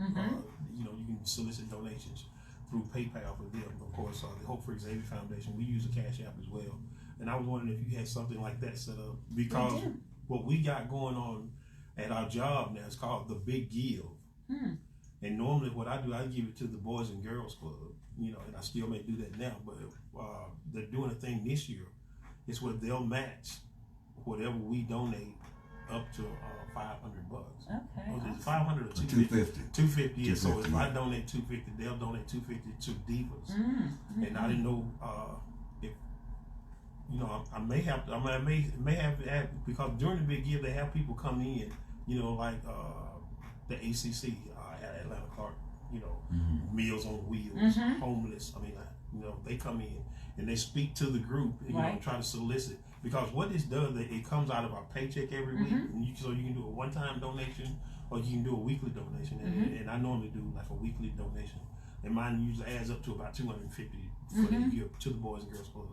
You can solicit donations through PayPal for them. Of course, the Hope for Xavier Foundation, we use a Cash App as well. And I was wondering if you had something like that set up, because what we got going on at our job now is called the Big Give. And normally what I do, I give it to the Boys and Girls Club, and I still may do that now, but they're doing a thing this year. It's where they'll match whatever we donate up to $500. Okay. Or is it 500 or 250? 250. Yeah. So if I donate 250, they'll donate 250 to Divas. And I didn't know if I may have to. I may have because during the Big Give they have people come in. Like the ACC at Atlanta Clark. Meals on Wheels, homeless. They come in and they speak to the group. And, try to solicit. Because what this does, it comes out of our paycheck every week. And so you can do a one-time donation or you can do a weekly donation. And I normally do like a weekly donation. And mine usually adds up to about $250 for the year to the Boys and Girls Club.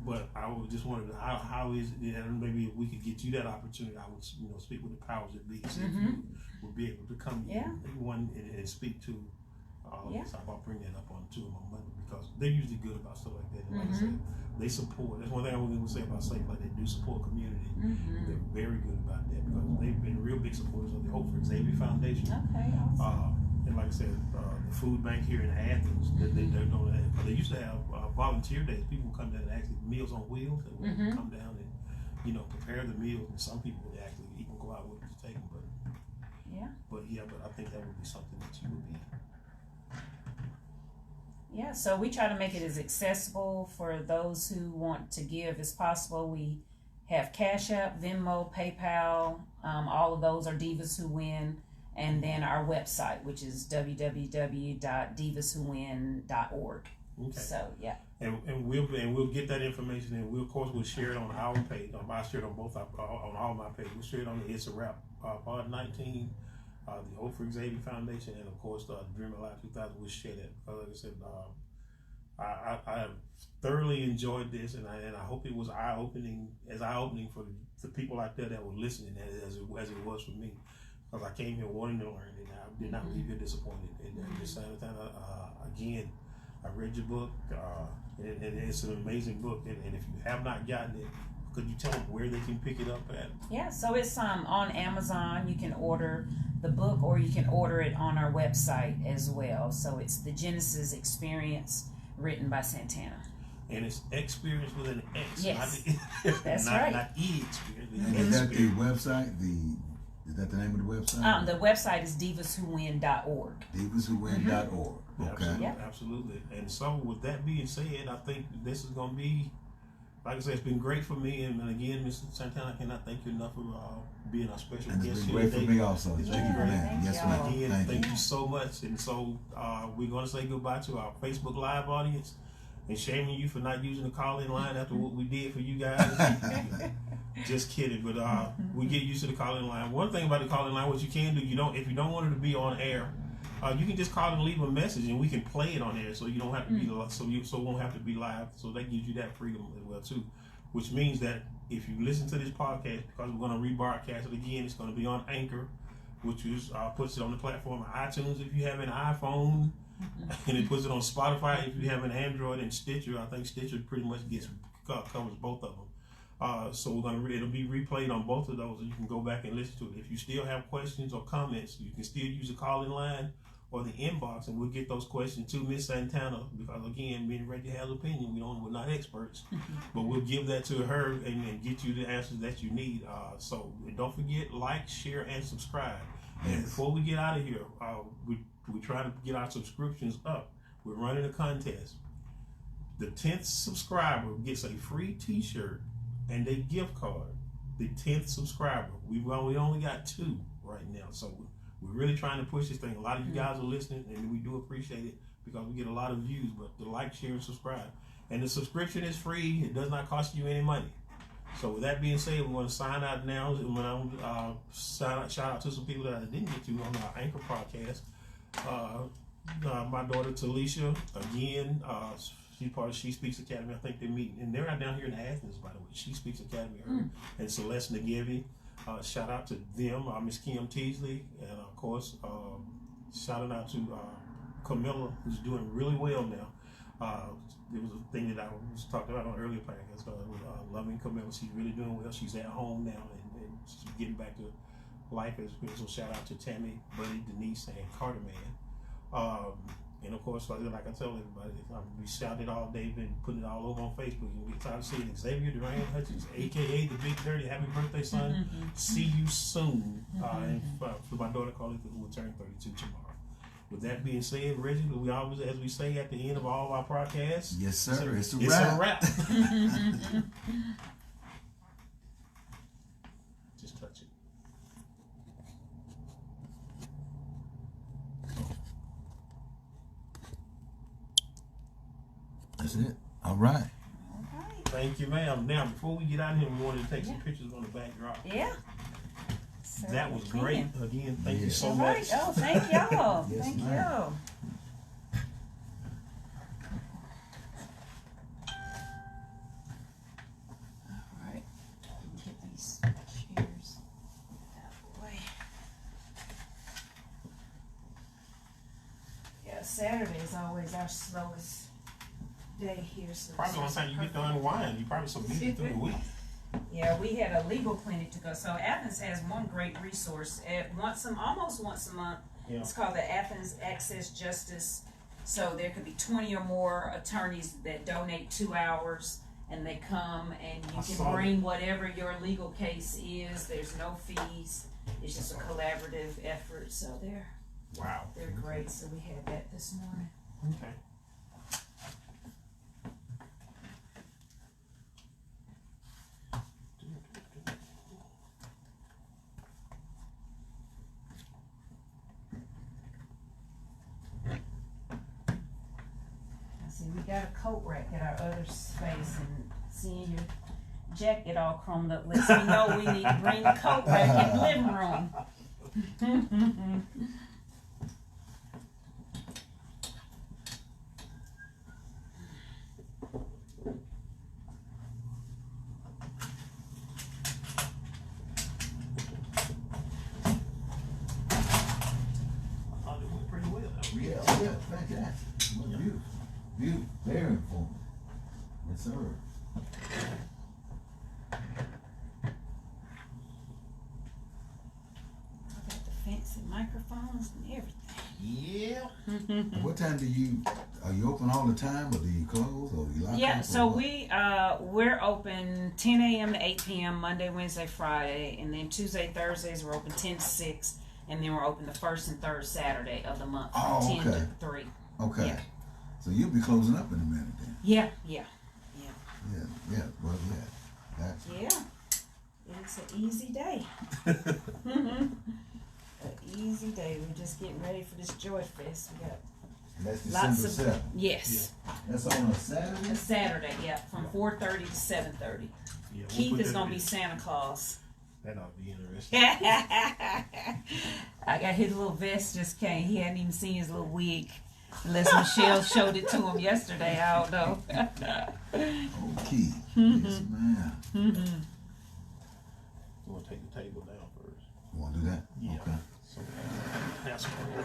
But I was just wondering how is it, and maybe if we could get you that opportunity, I would speak with the powers that be, see if you would be able to come and speak to all this. I'll bring that up on to them on Monday, because they're usually good about stuff like that. And like I said, they support. That's one thing I was going to say about Safe. Like, they do support community. They're very good about that, because they've been real big supporters of the Hope for Xavier Foundation. Okay, awesome. And like I said, the food bank here in Athens, they're doing that. But they used to have volunteer days. People would come down and actually Meals on Wheels. They would come down and prepare the meals. And some people would actually even go out with them to take them. But I think that would be something that you would be. Yeah, so we try to make it as accessible for those who want to give as possible. We have Cash App, Venmo, PayPal. All of those are Divas Who Win. And then our website, which is www.divaswhowin.org. Okay. So And we'll get that information, and we'll share it on our page. I share it on both on all my pages. We'll share it on the It's a Wrap Pod 19, the Hope for Xavier Foundation, and of course the Dream Alive 2000. We'll share that. Like I said, I have thoroughly enjoyed this, and I hope it was eye-opening for the people out there that were listening as it was for me. Because I came here wanting to learn, and I did not leave here disappointed. And Ms. Santana, again, I read your book, and it's an amazing book. And if you have not gotten it, could you tell them where they can pick it up at? Yeah, so it's on Amazon. You can order the book, or you can order it on our website as well. So it's The Genesis Experience, written by Santana. And it's experience with an X. Yes, that's right. Not E-experience. And is that the website? Is that the name of the website? The website is divaswhowin.org. Divaswhowin.org. Okay. Absolutely. And so with that being said, I think this is going to be like I said, it's been great for me. And again, Mr. Santana, I cannot thank you enough for being our special And guest it's been here great today. for me also. It's Thank been you, great. man. Yes, ma'am. Again, thank you. you so much. And so we're going to say goodbye to our Facebook Live audience and shaming you for not using the call-in line after what we did for you guys. Just kidding, but we get used to the call-in line. One thing about the call-in line, what you can do, if you don't want it to be on air, you can just call and leave a message, and we can play it on air, so you don't have to be so it won't have to be live. So that gives you that freedom as well too, which means that if you listen to this podcast, because we're going to rebroadcast it again, it's going to be on Anchor, which is puts it on the platform of iTunes if you have an iPhone, and it puts it on Spotify if you have an Android, and Stitcher. I think Stitcher pretty much covers both of them. So it'll be replayed on both of those, and you can go back and listen to it. If you still have questions or comments, you can still use the call-in line or the inbox, and we'll get those questions to Miss Santana, because again, me and Reggie has opinion. We're not experts, but we'll give that to her and get you the answers that you need. So don't forget, like, share, and subscribe. Yes. And before we get out of here, we try to get our subscriptions up. We're running a contest. The 10th subscriber gets a free T-shirt and a gift card. The 10th subscriber. We only got 2 right now, so we're really trying to push this thing. A lot of you guys are listening, and we do appreciate it because we get a lot of views. But the like, share, and subscribe, and the subscription is free. It does not cost you any money. So with that being said, we're going to sign out now. Shout out to some people that I didn't get to on our Anchor podcast. My daughter Talisha, again. She's part of She Speaks Academy. I think they're meeting, and they're right down here in Athens, by the way. She Speaks Academy, and Celeste Nagevi. Shout out to them, Miss Kim Teasley, and of course, shouting out to Camilla, who's doing really well now. There was a thing that I was talking about on earlier podcast. Loving Camilla, she's really doing well. She's at home now, and she's getting back to life as well. So shout out to Tammy, Buddy, Denise, and Carter Man. And of course, like I tell everybody, we shouted all day, been putting it all over on Facebook. And we're tired of seeing Xavier Durant Hutchins, aka the Big Dirty. Happy birthday, son! See you soon. And for my daughter Carly, who will turn 32 tomorrow. With that being said, Reggie, we always, as we say at the end of all of our podcasts, yes, sir. It's a wrap. Just touch it. That's it. All right. Thank you, ma'am. Now, before we get out of here, we wanted to take some pictures on the backdrop. Yeah. That was great. Again, thank you so much. Oh, thank y'all. Yes, thank ma'am. y'all. All right. Get these chairs out of the way. Yeah, Saturday is always our slowest day here. So Probably one time you get to unwind. You probably so busy through the week. Yeah, we had a legal clinic to go. So Athens has one great resource almost once a month. Yeah. It's called the Athens Access Justice. So there could be 20 or more attorneys that donate 2 hours, and they come, and you can bring whatever your legal case is. There's no fees. It's just a collaborative effort. So they're great. So we had that this morning. Okay. See, we got a coat rack at our other space, and seeing your jacket all chromed up lets me know we need to bring the coat rack in the living room. I thought it went pretty well. Yeah, fantastic. Well, beautiful. Beautiful. Very informative. Yes, sir. I got the fancy microphones and everything. Yeah. What time are you open all the time, or do you close, or do you lock up? Yeah, so we're open 10 a.m. to 8 p.m. Monday, Wednesday, Friday, and then Tuesday, Thursdays we're open 10 to 6, and then we're open the first and third Saturday of the month from 10 to 3. Okay. Yeah. So you'll be closing up in a minute then. Yeah. Yeah. Well, yeah. That's Yeah, it's an easy day. An easy day. We're just getting ready for this Joy Fest. We got that's lots December of 7th. yes. That's on a Saturday. A Saturday, yeah, from 4:30 to 7:30. Yeah, we'll Keith put is that gonna in. be Santa Claus. That ought to be interesting. I got his little vest just came. He hadn't even seen his little wig. Unless Michelle showed it to him yesterday, I don't know. Okay. Yes, ma'am. You want to take the table down first? Want to do that? Yeah. Okay. So, that's cool.